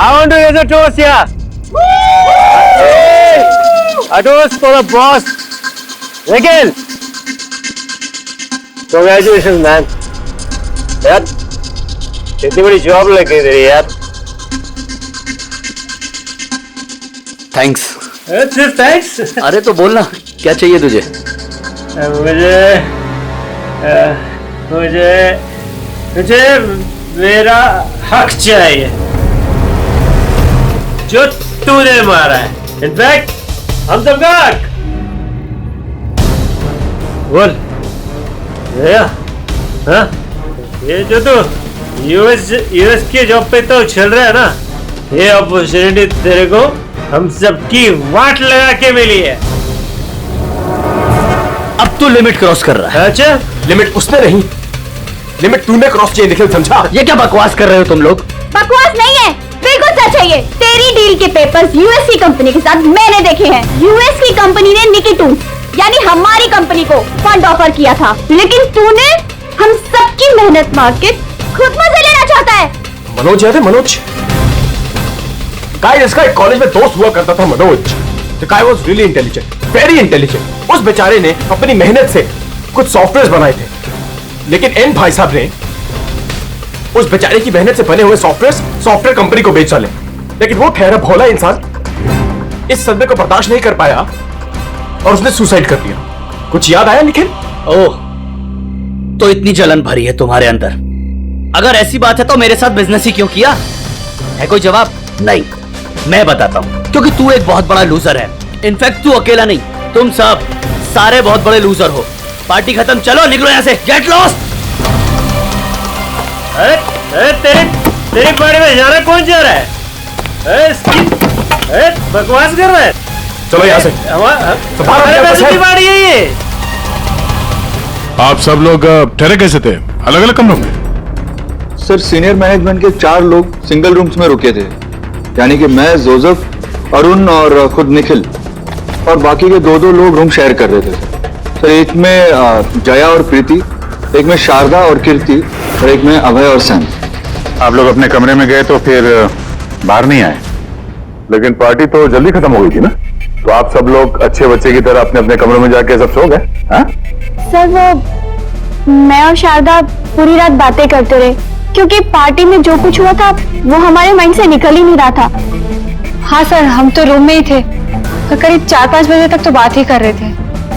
I want to raise a toast here. Hey, a toast for the boss. Nikhil. Congratulations, man. यार, इतनी बड़ी जॉब लग गई तेरी यार. थैंक्स. सिर्फ थैंक्स. अरे तो बोलना, क्या चाहिए तुझे? मुझे मेरा हक चाहिए जो तूने मारा है. इनफैक्ट हम सबका हक. बोल भैया. हाँ, ये जो तू यूएस की जॉब पे तो चल रहा है ना, ये अपॉर्चुनिटी तेरे को हम सबकी वाट लगा के मिली है. अब तू लिमिट क्रॉस कर रहा है. अच्छा, लिमिट उसने नहीं, लिमिट तूने क्रॉस किया. निखिल, समझा? ये क्या बकवास कर रहे हो तुम लोग? बकवास नहीं है, बिल्कुल सच है ये. तेरी डील के पेपर्स यूएस की कंपनी के साथ मैंने देखे हैं. यूएस की कंपनी ने निकी टूल्स यानी हमारी कंपनी को फंड ऑफर किया था, लेकिन तूने हम सबकी मेहनत मार के खुद मजे लेना चाहता है. मनोज याद है? मनोज, गाइस, इसका एक कॉलेज में दोस्त हुआ करता था Manoj. The guy was really intelligent, very intelligent. उस बेचारे ने अपनी मेहनत से कुछ सॉफ्टवेयर बनाए थे, लेकिन एन भाई साहब ने उस बेचारे की मेहनत से बने हुए सॉफ्टवेयर कंपनी को बेच डाले. लेकिन वो ठहरा भोला इंसान इस सदमे को बर्दाश्त नहीं कर पाया और उसने सुसाइड कर दिया. कुछ याद आया निखिल? ओह, तो इतनी जलन भरी है तुम्हारे अंदर. अगर ऐसी बात है तो मेरे साथ बिजनेस ही क्यों किया? है कोई जवाब? नहीं, मैं बताता हूं. क्योंकि तू एक बहुत बड़ा लूजर है. इनफैक्ट तू अकेला नहीं, तुम सब सारे बहुत बड़े लूजर हो. पार्टी खत्म, चलो निकलो यहाँ से. Get lost. अरे तेरी पार्टी में जाना कौन जा रहा है? बकवास कर रहा है. चलो यहाँ से. हमारे पैसे की पार्टी है ये. आप सब लोग ठहरे कैसे थे? अलग अलग कमरों में? सर, सीनियर मैनेजमेंट के 4 लोग सिंगल रूम्स में रुके थे, यानी कि मैं, जोसेफ, अरुण और खुद निखिल, और बाकी के 2 लोग रूम शेयर कर रहे थे. सर, एक में जया और प्रीति, एक में शारदा और कीर्ति, और एक में अभय और सैम. आप लोग अपने कमरे में गए तो फिर बाहर नहीं आए, लेकिन पार्टी तो जल्दी खत्म हो गई थी ना, तो आप सब लोग अच्छे बच्चे की तरह अपने अपने कमरों में जाके सब सो गए. हाँ, सर, वो मैं और शारदा पूरी रात बातें करते रहे, क्योंकि पार्टी में जो कुछ हुआ था वो हमारे माइंड से निकल ही नहीं रहा था. हाँ सर, हम तो रूम में ही थे, तो करीब 4-5 बजे तक तो बात ही कर रहे थे.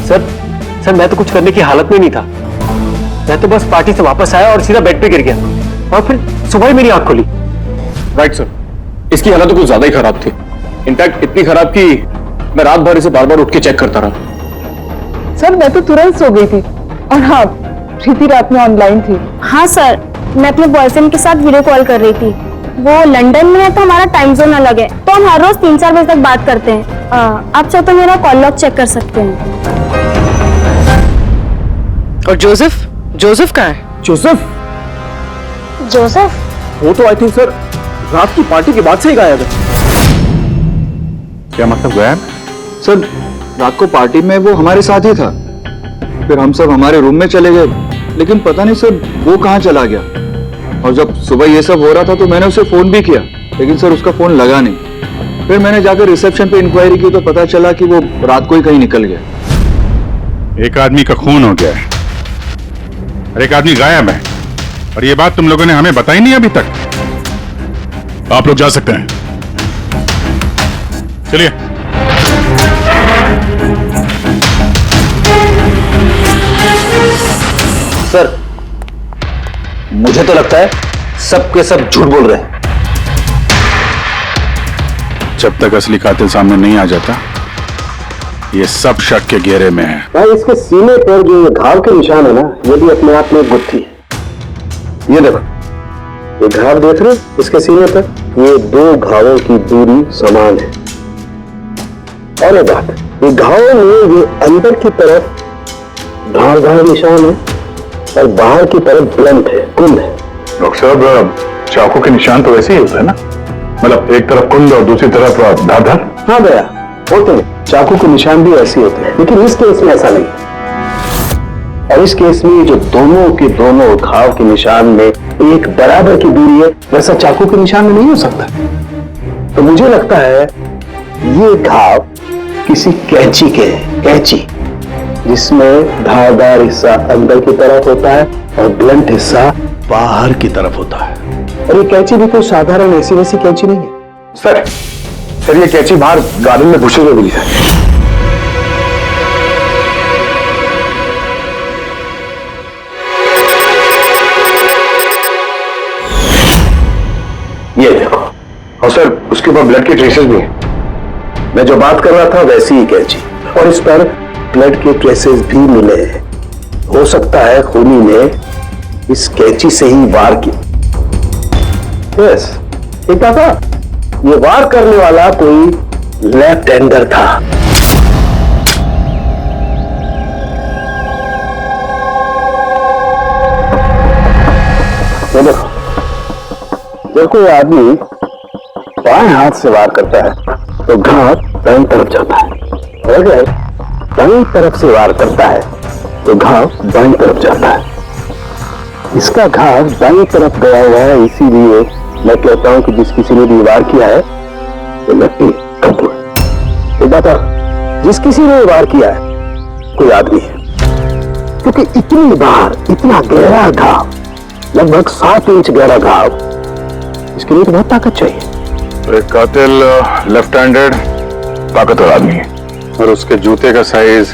सर, मैं तो कुछ करने की हालत में नहीं था. मैं तो बस पार्टी से वापस आया और सीधा बेड पे गिर गया, और फिर सुबह ही मेरी आंख खुली. राइट सर, इसकी हालत तो कुछ ज्यादा ही खराब थी. इनफैक्ट इतनी खराब कि मैं रात भर इसे बार बार उठ के चेक करता रहा. सर, मैं तो तुरंत सो गई थी. और हाँ, प्रीति रात में ऑनलाइन थी. हाँ सर, मैं अपने बॉयफ्रेंड के साथ वीडियो कॉल कर रही थी. वो लंदन में है तो हमारा टाइम जोन अलग है, तो हम हर रोज 3-4 बजे तक बात करते हैं. आप चाहो तो मेरा कॉल लॉग चेक कर सकते हैं. और जोसेफ कहाँ है? जोसेफ वो तो आई थिंक सर रात की पार्टी के बाद से ही गायब है. क्या मतलब गया? सर, रात को पार्टी में वो हमारे साथ ही था, फिर हम सब हमारे रूम में चले गए, लेकिन पता नहीं सर वो कहाँ चला गया. और जब सुबह ये सब हो रहा था तो मैंने उसे फोन भी किया, लेकिन सर उसका फोन लगा नहीं. फिर मैंने जाकर रिसेप्शन पे इंक्वायरी की तो पता चला कि वो रात को ही कहीं निकल गया. एक आदमी का खून हो गया है और एक आदमी गायब है, और ये बात तुम लोगों ने हमें बताई नहीं अभी तक. आप लोग जा सकते हैं, चलिए. सर, मुझे तो लगता है सब के सब झूठ बोल रहे हैं. जब तक असली कातिल सामने नहीं आ जाता, ये सब शक के घेरे में है. भाई, इसके सीने पर जो ये घाव के निशान है ना, ये भी अपने आप में एक गुत्थी है. ये देखो, ये घाव देख रहे हो इसके सीने पर, ये 2 घावों की दूरी समान है. और एक बात, ये घावों में ये अंदर की तरफ धार निशान है और बाहर की तरफ ब्लंट है, कुंद है. डॉक्टर साहब, चाकू के निशान तो वैसे ही होता है ना, मतलब एक तरफ कुंद और दूसरी तरफ धार. हाँ भैया, होते हैं, चाकू के निशान भी ऐसे होते हैं, लेकिन इस केस में ऐसा नहीं. और इस केस में जो दोनों के दोनों घाव के निशान में एक बराबर की दूरी है, वैसा चाकू के निशान में नहीं हो सकता. तो मुझे लगता है ये घाव किसी कैंची के हैं, कैंची जिसमें धारदार हिस्सा अंदर की तरफ होता है और ब्लंट हिस्सा बाहर की तरफ होता है। और ये कैंची भी कोई साधारण ऐसी वैसी कैंची नहीं है। सर ये कैंची बाहर गार्डन में घुसे हुए मिली है। ये देखो। और सर उसके ऊपर ब्लड के ट्रेसेस भी हैं। मैं जो बात कर रहा था वैसी ही कैंची, और इस पर ब्लड के ट्रेसेस भी मिले हैं। हो सकता है खूनी ने इस कैंची से ही वार किया। यस, ठीक था। ये वार करने वाला कोई लेफ्ट हैंडर था। ये देखो, जब कोई आदमी बाएं हाथ से वार करता है तो घाव दाईं तरफ जाता है, और अगर दाईं तरफ से वार करता है तो घाव बाईं तरफ जाता है। इसका घाव दाईं तरफ गया हुआ है, इसीलिए मैं कहता हूं कि जिस किसी ने भी वार किया है वो व्यक्ति कपूर। ये बता, जिस किसी ने वार किया है कोई आदमी है, क्योंकि इतनी बार इतना गहरा घाव, लगभग 7 इंच गहरा घाव, इसके लिए तो बहुत ताकत चाहिए। एक कातिल लेफ्ट हैंडेड ताकतवर आदमी है, और उसके जूते का साइज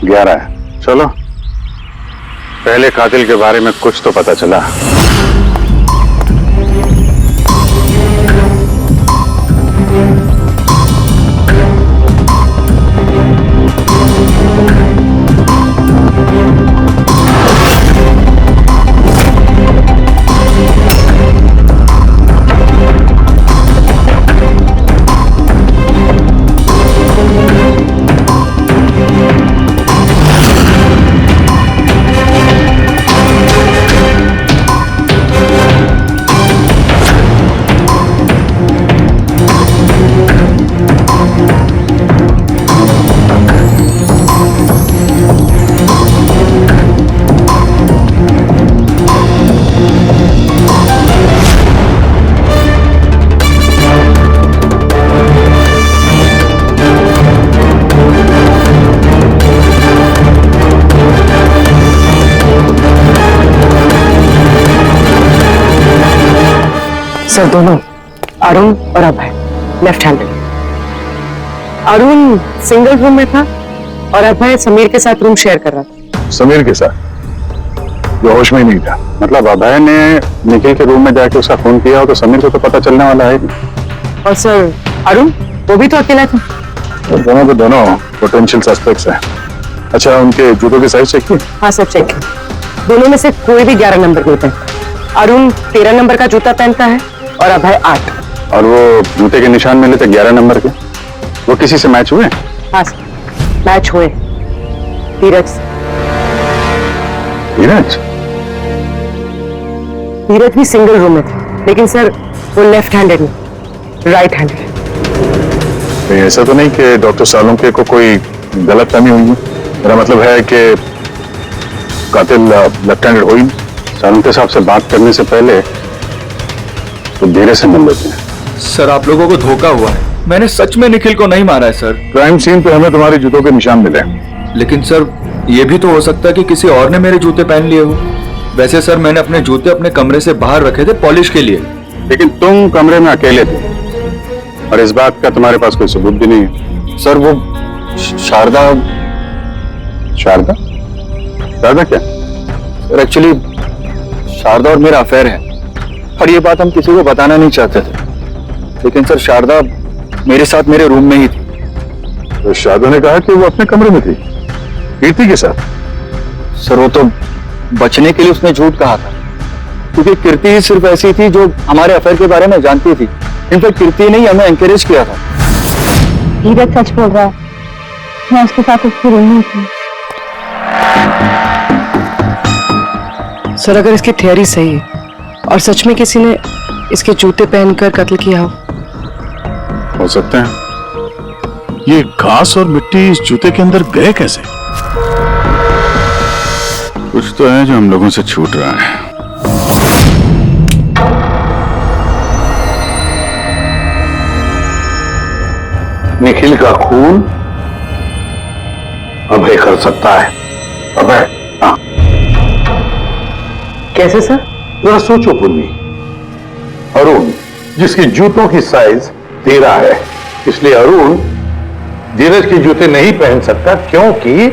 11 है। चलो पहले कातिल के बारे में कुछ तो पता चला। सर दोनों, अरुण और Abhay, left handed. Arun single room में था और अभय समीर के साथ रूम शेयर कर रहा था। समीर के साथ, जो होश में ही नहीं था। मतलब अभय ने निखिल के रूम में जाके उसका फोन किया हो तो समीर को तो पता चलने वाला है नहीं। और सर अरुण, वो भी तो अकेला था। तो दोनों पोटेंशियल सस्पेक्ट्स हैं। अच्छा, उनके जूतों की साइज चेक की? हाँ सर, चेक किया। दोनों में से कोई भी 11 नंबर नहीं पहनता। अरुण 13 नंबर का जूता पहनता है और अभय 8। और वो जूते के निशान मिले थे 11 नंबर के, वो किसी से मैच हुए? हाँ सर, मैच हुए। धीरज भी सिंगल रूम में थे, लेकिन सर वो लेफ्ट हैंडेड नहीं, राइट हैंडेड। ऐसा तो नहीं कि डॉक्टर सालुंके को कोई गलत फहमी हुई है? मेरा मतलब है कि कातिल लेफ्ट हैंडेड हो ही। सालुंके साहब से बात करने से पहले तो धीरे से मिल लेते हैं। सर आप लोगों को धोखा हुआ है, मैंने सच में निखिल को नहीं मारा है सर। क्राइम सीन पे हमें तुम्हारे जूतों के निशान मिले, लेकिन सर ये भी तो हो सकता है कि किसी और ने मेरे जूते पहन लिए हो। वैसे सर मैंने अपने जूते अपने कमरे से बाहर रखे थे पॉलिश के लिए। लेकिन तुम कमरे में अकेले थे और इस बात का तुम्हारे पास कोई सबूत भी नहीं है। सर वो शारदा शारदा क्या? सर एक्चुअली शारदा और मेरा अफेयर है, और ये बात हम किसी को बताना नहीं चाहते थे। लेकिन सर शारदा मेरे साथ मेरे रूम में ही थी। तो शारदा ने कहा कि वो अपने कमरे में थी कीर्ति के साथ। सर वो तो बचने के लिए उसने झूठ कहा था, क्योंकि कीर्ति ही सिर्फ ऐसी थी जो हमारे अफेयर के बारे में जानती थी। इनफैक्ट कीर्ति ने ही हमें एनकरेज किया था। धीरज सच बोल रहा है, मैं उसके साथ उसकी रूम में थी। सर अगर इसकी थियरी सही है और सच में किसी ने इसके जूते पहनकर कत्ल किया हो सकता है। ये घास और मिट्टी इस जूते के अंदर गए कैसे? कुछ तो है जो हम लोगों से छूट रहा है। निखिल का खून अभय कर सकता है। अभय, हाँ, कैसे सर? जरा सोचो पूर्वी। अरुण जिसके जूतों की साइज 13 है, इसलिए अरुण धीरज के जूते नहीं पहन सकता क्योंकि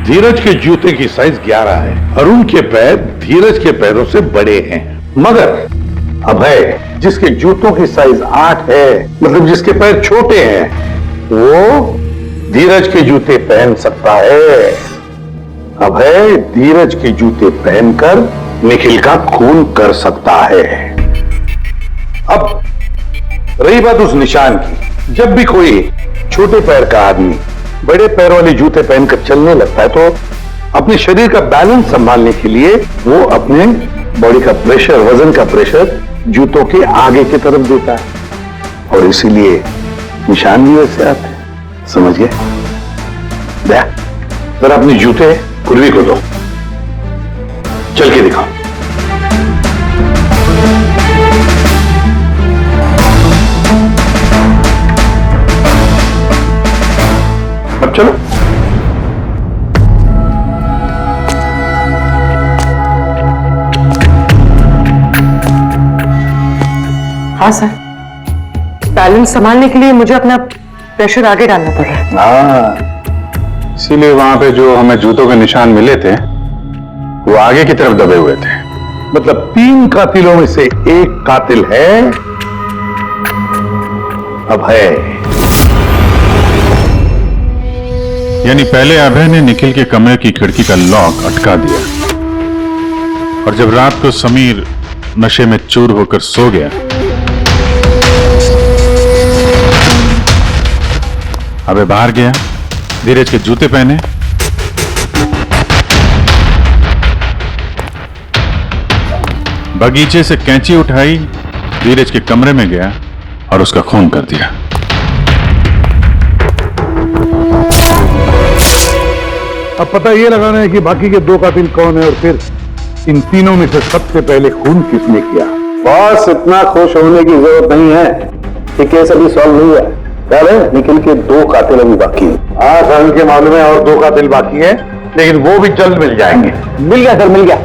धीरज के जूते की साइज 11 है। अरुण के पैर धीरज के पैरों से बड़े हैं। मगर अभय जिसके जूतों की साइज 8 है, मतलब जिसके पैर छोटे हैं, वो धीरज के जूते पहन सकता है। अभय धीरज के जूते पहनकर निखिल का खून कर सकता है। अब रही बात उस निशान की, जब भी कोई छोटे पैर का आदमी बड़े पैरों वाले जूते पहनकर चलने लगता है तो अपने शरीर का बैलेंस संभालने के लिए वो अपने बॉडी का प्रेशर, वजन का प्रेशर जूतों के आगे की तरफ देता है और इसीलिए निशान भी वैसे आते हैं। समझ गए? जरा अपने जूते पूर्वी को दो, चल के दिखाओ। अब चलो। हाँ सर, बैलेंस संभालने के लिए मुझे अपना प्रेशर आगे डालना पड़ रहा है। हाँ, इसीलिए वहां पे जो हमें जूतों के निशान मिले थे वो आगे की तरफ दबे हुए थे। मतलब 3 कातिलों में से एक कातिल है अभय। यानी पहले अभय ने निखिल के कमरे की खिड़की का लॉक अटका दिया और जब रात को समीर नशे में चूर होकर सो गया, अबे बाहर गया, धीरज के जूते पहने, बगीचे से कैंची उठाई, धीरज के कमरे में गया और उसका खून कर दिया। अब पता ये लगाना है कि बाकी के 2 कातिल कौन है और फिर इन तीनों में से सबसे पहले खून किसने किया। बॉस, इतना खुश होने की जरूरत नहीं है कि केस अभी सॉल्व नहीं हुआ है। निखिल के 2 कातिल अभी बाकी हैं। हाँ सर, के मालूम है और 2 कातिल बाकी हैं, लेकिन वो भी जल्द मिल जाएंगे। मिल गया सर, मिल गया,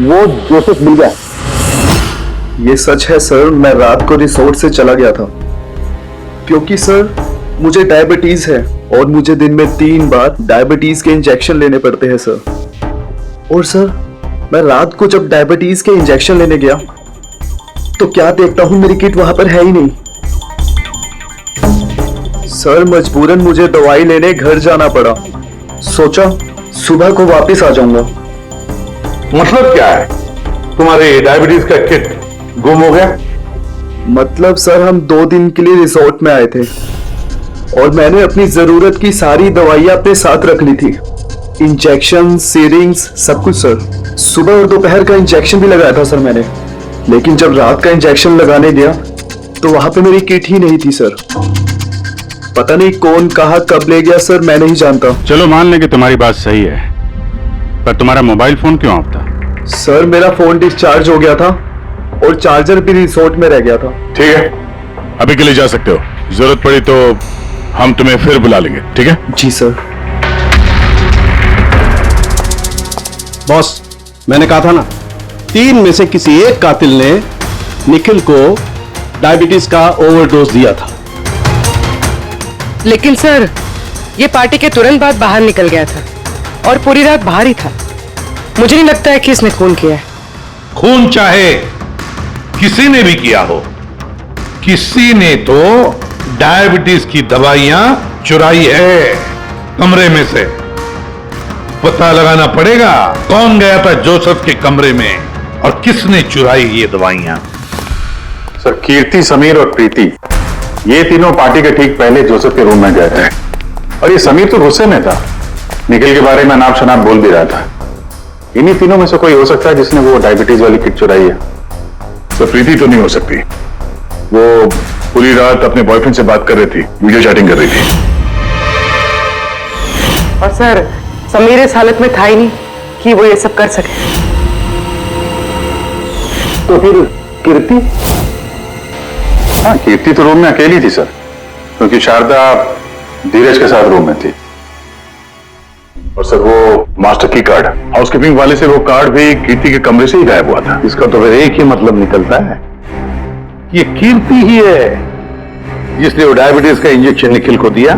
वो जोसेफ मिल गया। ये सच है सर, मैं रात को रिसोर्ट से चला गया था क्योंकि सर मुझे डायबिटीज है और मुझे दिन में 3 बार डायबिटीज के इंजेक्शन लेने पड़ते हैं सर। और सर मैं रात को जब डायबिटीज के इंजेक्शन लेने गया तो क्या देखता हूं मेरी किट वहां पर है ही नहीं। सर मजबूरन मुझे दवाई लेने घर जाना पड़ा। सोचा सुबह को वापस आ जाऊंगा। मतलब क्या है? तुम्हारे डायबिटीज का किट गुम हो गया? मतलब सर हम 2 दिन के लिए रिसोर्ट में आए थे और मैंने अपनी जरूरत की सारी दवाइयां अपने साथ रख ली थी, इंजेक्शन, सीरिंग्स, सब कुछ सर। सुबह और दोपहर का इंजेक्शन भी लगाया था सर मैंने, लेकिन जब रात का इंजेक्शन लगाने गया तो वहां पे मेरी किट ही नहीं थी सर। पता नहीं कौन कहा कब ले गया सर, मैं नहीं जानता। चलो मान लें कि तुम्हारी बात सही है, पर तुम्हारा मोबाइल फोन क्यों ऑफ था? सर मेरा फोन डिस्चार्ज हो गया था और चार्जर भी रिसोर्ट में रह गया था। ठीक है, अभी के लिए जा सकते हो, जरूरत पड़ी तो हम तुम्हें फिर बुला लेंगे। ठीक है? जी सर। बॉस, मैंने कहा था ना, 3 में से किसी एक कातिल ने निखिल को डायबिटीज का ओवरडोज दिया था। लेकिन सर ये पार्टी के तुरंत बाद बाहर निकल गया था और पूरी रात बाहर ही था। मुझे नहीं लगता है कि इसने खून किया है। खून चाहे किसी ने भी किया हो, किसी ने तो डायबिटीज की दवाइयां चुराई है कमरे में से। पता लगाना पड़ेगा कौन गया था जोसेफ के कमरे में और किसने चुराई ये दवाइयां। सर, कीर्ति, समीर और प्रीति, ये तीनों पार्टी के ठीक पहले जोसेफ के रूम में गए थे और ये समीर तो गुस्से में था, निखिल के बारे में नाम शनाप बोल भी रहा था। इन्हीं तीनों में से कोई हो सकता है जिसने वो डायबिटीज वाली किट चुराई है। तो प्रीति तो नहीं हो सकती, वो पूरी रात अपने बॉयफ्रेंड से बात कर रही थी, वीडियो चैटिंग कर रही थी। और सर समीर इस हालत में था ही नहीं कि वो ये सब कर सके। तो फिर कीर्ति? हाँ, कीर्ति तो रूम में अकेली थी सर, क्योंकि शारदा धीरज के साथ रूम में थी। और सर वो मास्टर की कार्ड, हाउसकीपिंग वाले से वो कार्ड भी कीर्ति के कमरे से ही गायब हुआ था। इसका तो फिर एक ही मतलब निकलता है, ये कीर्ति ही है जिसने वो डायबिटीज का इंजेक्शन निखिल को दिया,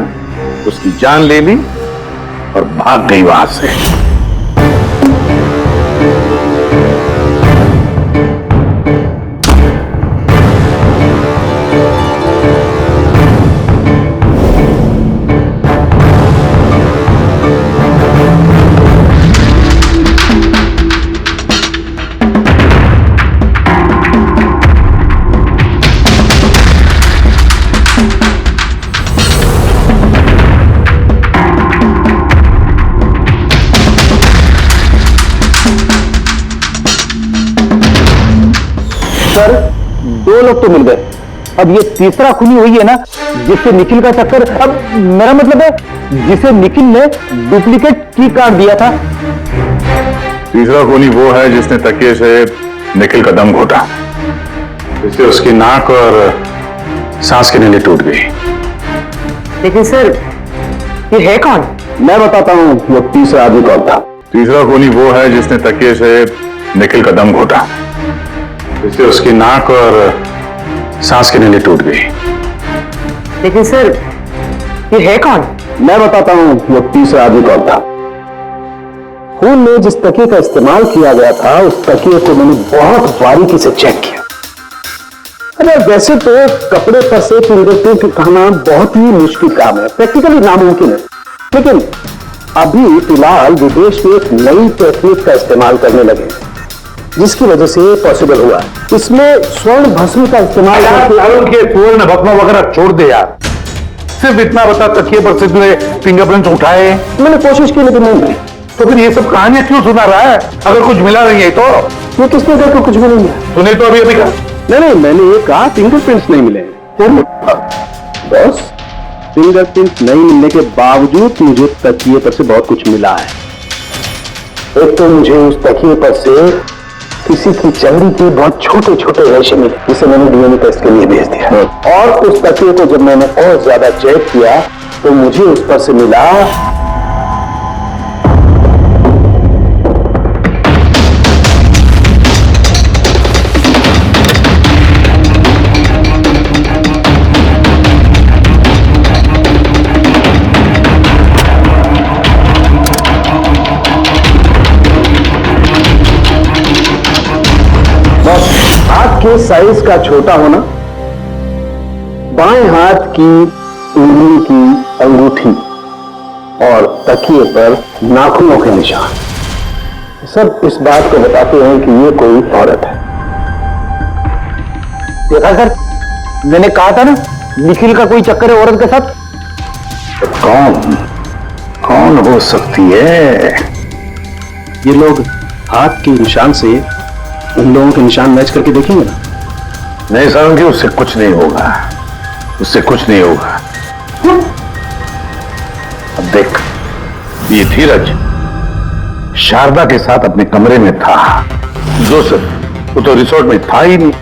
उसकी जान ले ली और भाग गई वहां से। सर, 2 लोग तो मिल गए, अब ये तीसरा खूनी हुई है ना जिससे निखिल का चक्कर। अब मेरा मतलब है जिसे निखिल ने डुप्लीकेट की कार्ड दिया था। तीसरा खूनी वो है जिसने तकिए से निखिल का दम घोटा, इससे उसकी नाक और सांस की नली टूट गई। लेकिन सर, ये है कौन? मैं बताता हूं वो तीसरा आदमी कौन था। तीसरा खूनी वो है जिसने तकिए से निखिल का दम घोटा, इससे उसकी नाक और सांस की नली टूट गई। लेकिन सर, ये है कौन? मैं बताता हूं वो तीसरा आदमी कौन था। खून में जिस तकिए का इस्तेमाल किया गया था उस तकिए को मैंने बहुत बारीकी से चेक किया। अरे वैसे तो कपड़े पर से फिंगरप्रिंट उठाना बहुत ही मुश्किल काम है, प्रैक्टिकली नामुमकिन है, लेकिन अभी फिलहाल विदेश में एक नई टेक्निक का इस्तेमाल करने लगे जिसकी वजह से पॉसिबल हुआ। इसमें स्वर्ण भस्म का इस्तेमाल के स्वर्ण भस्म वगैरह छोड़ दे यार, सिर्फ इतना बता तकिए पर से तूने फिंगरप्रिंट्स उठाए। मैंने कोशिश की लेकिन नहीं मिली। तो फिर ये सब कहानियां क्यों सुना रहा है? अगर कुछ मिला नहीं है तो ये किसने कहा कुछ भी नहीं मिला? तूने तो अभी कहा। नहीं, मैंने ये कहा फिंगरप्रिंट्स नहीं मिले। बस फिंगरप्रिंट नहीं मिलने के बावजूद मुझे तकिए पर से बहुत कुछ मिला है। एक तो मुझे उस तकिए पर से किसी की चमड़ी के बहुत छोटे छोटे रेशे मिले जिसे मैंने डीएनए टेस्ट के लिए भेज दिया। और उस तकिए को जब मैंने और ज्यादा चेक किया तो मुझे उस पर से मिला के साइज का छोटा होना, बाएं हाथ की उंगली की अंगूठी और तकिए पर नाखूनों के निशान, सब इस बात को बताते हैं कि ये कोई औरत है। देखा सर, मैंने कहा था ना निखिल का कोई चक्कर है औरत के साथ। तो कौन हो सकती है? ये लोग हाथ के निशान से उन लोगों के निशान मैच करके देखेंगे ना। नहीं समझ, उससे कुछ नहीं होगा, उससे कुछ नहीं होगा। अब देख, ये धीरज शारदा के साथ अपने कमरे में था, जोसेफ वो तो रिसोर्ट में था ही नहीं।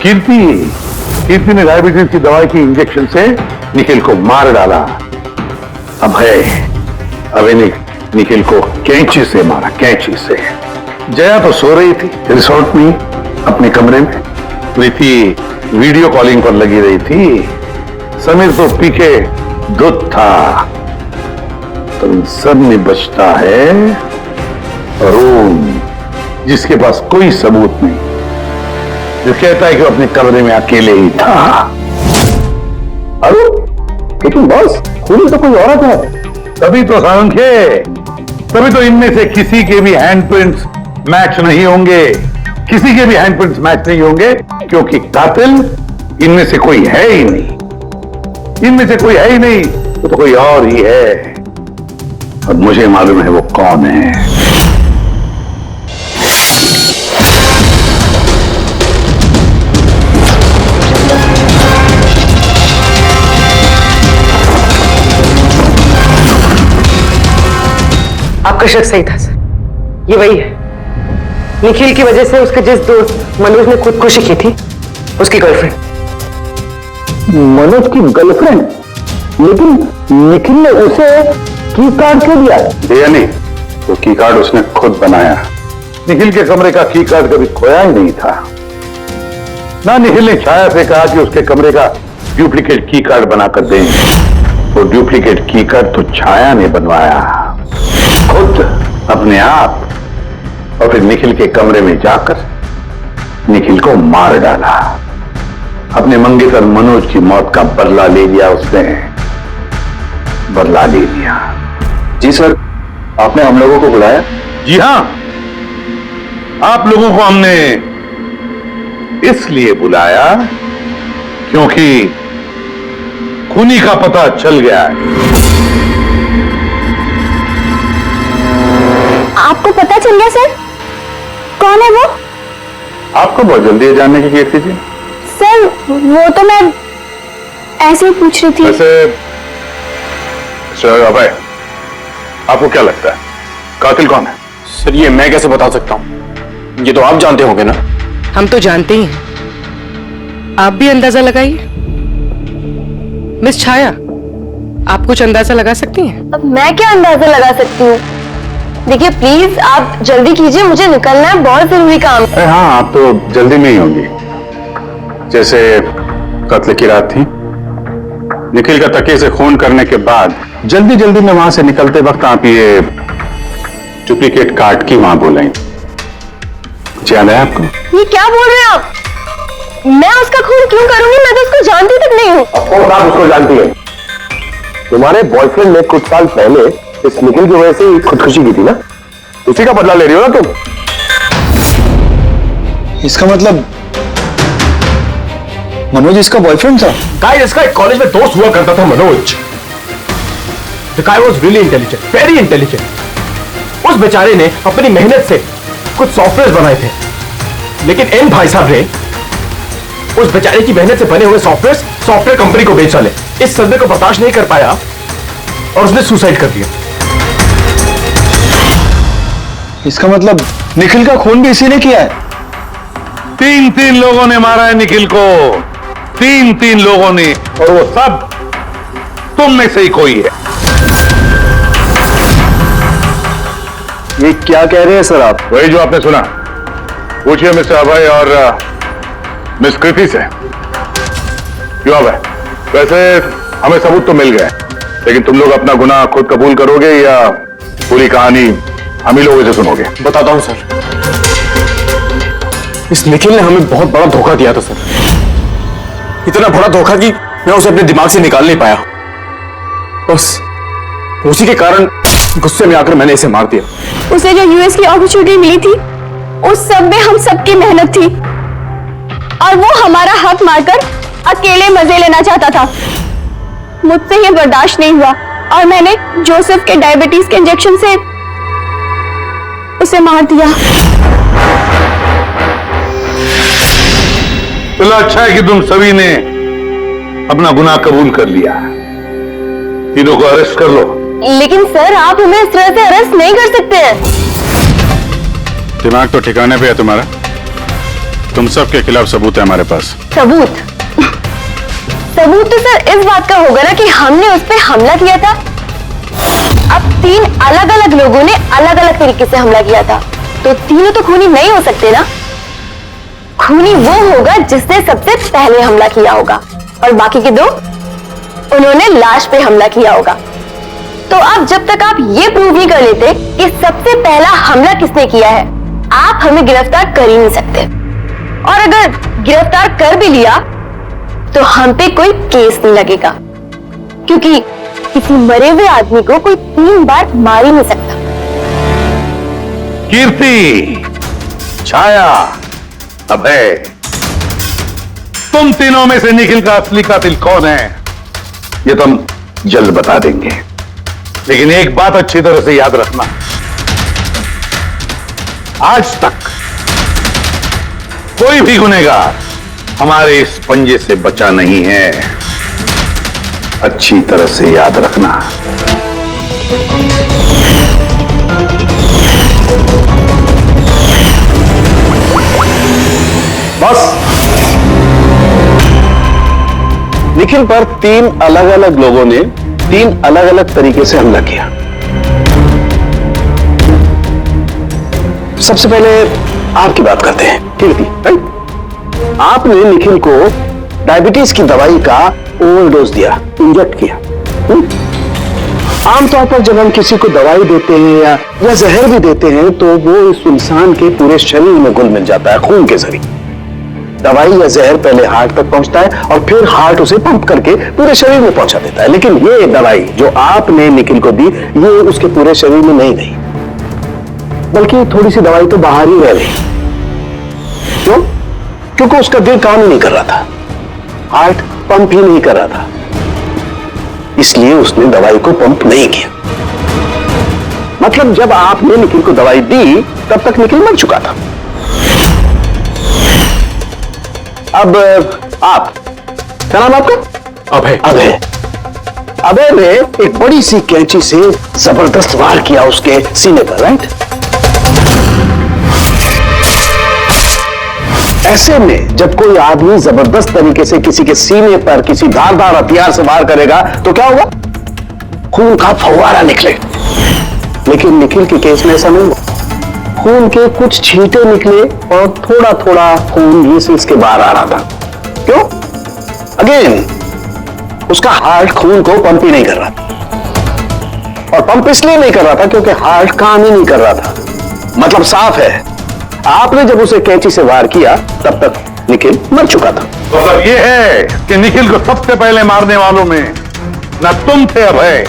कीर्ति ने डायबिटीज की दवाई की इंजेक्शन से निखिल को मार डाला। अब निखिल को कैंची से मारा, कैंची से। जया तो सो रही थी रिसोर्ट में अपने कमरे में, प्रीति वीडियो कॉलिंग पर लगी रही थी, समीर तो पी के दूध था। तो इन सब में बचता है अरुण, जिसके पास कोई सबूत नहीं, जो कहता है कि वो अपने कमरे में अकेले ही था। अरुण, लेकिन बॉस खूनी तो कोई औरत है। तभी तो सांख्य, तभी तो इनमें से किसी के भी हैंडप्रिंट्स मैच नहीं होंगे, किसी के भी हैंडप्रिंट्स मैच नहीं होंगे, क्योंकि कातिल इनमें से कोई है ही नहीं। इनमें से कोई है ही नहीं, वो तो कोई और ही है, और मुझे मालूम है वो कौन है। आपका शक सही था सर, ये वही है। निखिल की वजह से उसके जिस दोस्त मनोज ने खुदकुशी की थी, उसकी गर्लफ्रेंड। मनोज की गर्लफ्रेंड? लेकिन निखिल ने उसे की कार्ड क्यों दिया? दिया नहीं, वो की कार्ड उसने खुद बनाया। निखिल के कमरे का की कार्ड कभी खोया ही नहीं था ना। निखिल ने छाया से कहा कि उसके कमरे का डुप्लीकेट की कार्ड बनाकर देंगे। वो डुप्लीकेट की कार्ड तो छाया ने बनवाया खुद अपने आप, और फिर निखिल के कमरे में जाकर निखिल को मार डाला। अपने मंगेतर मनोज की मौत का बदला ले लिया उसने, बदला ले लिया। जी सर, आपने हम लोगों को बुलाया? जी हां, आप लोगों को हमने इसलिए बुलाया क्योंकि खूनी का पता चल गया है। आपको पता चल गया सर? कौन है वो? आपको बहुत जल्दी जानने की कीर्ति जी। सर वो तो मैं ऐसे ही पूछ रही थी। वैसे सर अभय, आपको क्या लगता है कातिल कौन है? सर ये मैं कैसे बता सकता हूं, ये तो आप जानते होंगे ना। हम तो जानते ही हैं, आप भी अंदाजा लगाइए। मिस छाया, आप कुछ अंदाजा लगा सकती हैं? अब मैं क्या अंदाजा लगा सकती हूँ? देखिए प्लीज आप जल्दी कीजिए, मुझे निकलना है, बहुत जरूरी काम है। हाँ, आप तो जल्दी में ही होंगी। जैसे कत्ल की रात थी, निखिल का तकिए से खून करने के बाद जल्दी जल्दी में वहां से निकलते वक्त आप ये डुप्लीकेट कार्ड की वहां बोलेंगे। याद है आपको? ये क्या बोल रहे हैं आप? मैं उसका खून क्यों करूंगी? मैं तो उसको जानती तक नहीं हूँ। ऑफकोर्स आप उसको जानती है। तुम्हारे बॉयफ्रेंड ने कुछ साल पहले इस निखिल की वजह से खुदकुशी की थी ना, उसी का बदला ले रही हो ना तुम? इसका मतलब मनोज इसका बॉयफ्रेंड था? गाइस, इसका एक कॉलेज में दोस्त हुआ करता था Manoj. The guy was really intelligent, very intelligent। उस बेचारे ने अपनी मेहनत से कुछ सॉफ्टवेयर बनाए थे, लेकिन एन भाई साहब ने उस बेचारे की मेहनत से बने हुए सॉफ्टवेयर कंपनी को बेच डाले। इस सदमे को बर्दाश्त नहीं कर पाया और उसने सुसाइड कर दिया। इसका मतलब निखिल का खून भी इसी ने किया है? 3 लोगों ने मारा है निखिल को, 3 लोगों ने, और वो सब तुम में से ही कोई है। ये क्या कह रहे हैं सर आप? वही जो आपने सुना। पूछिए मिस्टर अभय और मिस कृति से। क्यों अभय? वैसे हमें सबूत तो मिल गए, लेकिन तुम लोग अपना गुनाह खुद कबूल करोगे या पूरी कहानी हम ही लोगों से सुनोगे? बताता हूं सर। इस निखिल ने हमें बहुत बड़ा धोखा दिया था सर, इतना बड़ा धोखा कि मैं उसे अपने दिमाग से निकाल नहीं पाया। बस उसी के कारण गुस्से में आकर मैंने इसे मार दिया। उसे जो यूएस की अपॉर्चुनिटी मिली थी, उस सब में हम सबकी मेहनत थी, और वो हमारा हक मारकर अकेले मजे लेना चाहता था। मुझसे ये बर्दाश्त नहीं हुआ और मैंने जोसेफ के डायबिटीज के इंजेक्शन से उसे मार दिया। चलो अच्छा है कि तुम सभी ने अपना गुनाह कबूल कर लिया। तीनों को अरेस्ट कर लो। लेकिन सर आप हमें इस तरह से अरेस्ट नहीं कर सकते हैं। दिमाग तो ठिकाने पे है तुम्हारा। तुम सब के खिलाफ सबूत है हमारे पास। सबूत? सबूत तो सर इस बात का होगा ना कि हमने उस पर हमला किया था। अब 3 अलग अलग लोगों ने अलग अलग तरीके से हमला किया था, तो तीनों तो खूनी नहीं हो सकते ना। खूनी वो होगा जिसने सबसे पहले हमला किया होगा, और बाकी के 2 उन्होंने लाश पे हमला किया होगा। तो अब जब तक आप ये प्रूव नहीं कर लेते कि सबसे पहला हमला किसने किया है, आप हमें गिरफ्तार कर ही नहीं सकते। और अगर गिरफ्तार कर भी लिया तो हम पे कोई केस नहीं लगेगा, क्योंकि किसी मरे हुए आदमी को कोई 3 बार मार ही नहीं सकता। कीर्ति, छाया, अभय, तुम तीनों में से निखिल का असली कातिल कौन है ये तो हम जल्द बता देंगे, लेकिन एक बात अच्छी तरह से याद रखना, आज तक कोई भी गुनहगार हमारे इस पंजे से बचा नहीं है। अच्छी तरह से याद रखना। बस निखिल पर 3 अलग अलग लोगों ने 3 अलग अलग तरीके से हमला किया। सबसे पहले आपकी बात करते हैं, कीर्ति, राइट? आपने निखिल को डायबिटीज की दवाई का ओवरडोज दिया, इंजेक्ट किया। आमतौर पर जब हम किसी को दवाई देते हैं या जहर भी देते हैं तो वो इस इंसान के पूरे शरीर में घुल मिल जाता है खून के जरिए। दवाई या जहर पहले हार्ट तक पहुंचता है और फिर हार्ट उसे पंप करके पूरे शरीर में पहुंचा देता है। लेकिन ये दवाई जो आपने निखिल को दी, ये उसके पूरे शरीर में नहीं गई, बल्कि थोड़ी सी दवाई तो बाहर ही रह गई। क्यों? क्योंकि उसका दिल काम ही नहीं कर रहा था, हार्ट पंप ही नहीं कर रहा था, इसलिए उसने दवाई को पंप नहीं किया। मतलब जब आपने निखिल को दवाई दी तब तक निखिल मर चुका था। अब आप, क्या नाम आपका? अभय। अभय। अभय ने एक बड़ी सी कैंची से जबरदस्त वार किया उसके सीने पर, राइट? ऐसे में जब कोई आदमी जबरदस्त तरीके से किसी के सीने पर किसी धारदार हथियार से वार करेगा तो क्या होगा? खून का फव्वारा निकले। लेकिन निखिल के केस में ऐसा नहीं हुआ। खून के कुछ छींटे निकले और थोड़ा थोड़ा खून वीसल्स के बाहर आ रहा था। क्यों? अगेन उसका हार्ट खून को पंप ही नहीं कर रहा था, और पंप इसलिए नहीं कर रहा था क्योंकि हार्ट काम ही नहीं कर रहा था। मतलब साफ है, आपने जब उसे कैंची से वार किया तब तक निखिल मर चुका था। मतलब ये है कि निखिल को सबसे पहले मारने वालों में न तुम थे अभय,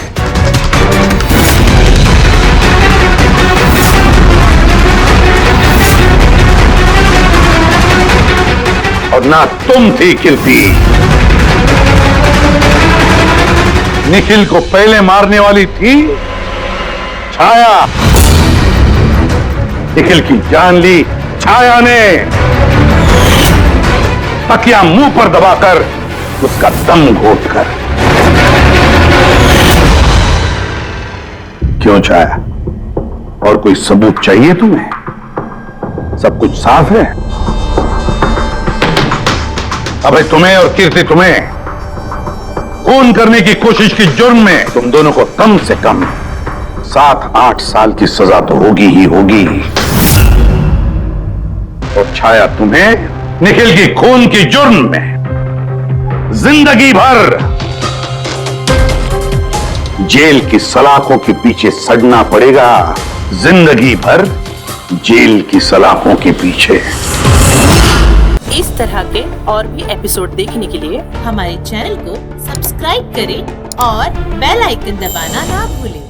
और ना तुम थी कीर्ति। निखिल को पहले मारने वाली थी छाया। निखिल की जान ली छाया ने, तकिया मुंह पर दबाकर उसका दम घोटकर। क्यों छाया, और कोई सबूत चाहिए तुम्हें? सब कुछ साफ है। अबे तुम्हें और कीर्ति, तुम्हें खून करने की कोशिश की जुर्म में तुम दोनों को कम से कम 7-8 साल की सजा तो होगी ही होगी। और छाया, तुम्हें निखिल की खून की जुर्म में जिंदगी भर जेल की सलाखों के पीछे सड़ना पड़ेगा। जिंदगी भर जेल की सलाखों के पीछे। इस तरह के और भी एपिसोड देखने के लिए हमारे चैनल को सब्सक्राइब करें और बेल आइकन दबाना ना भूलें।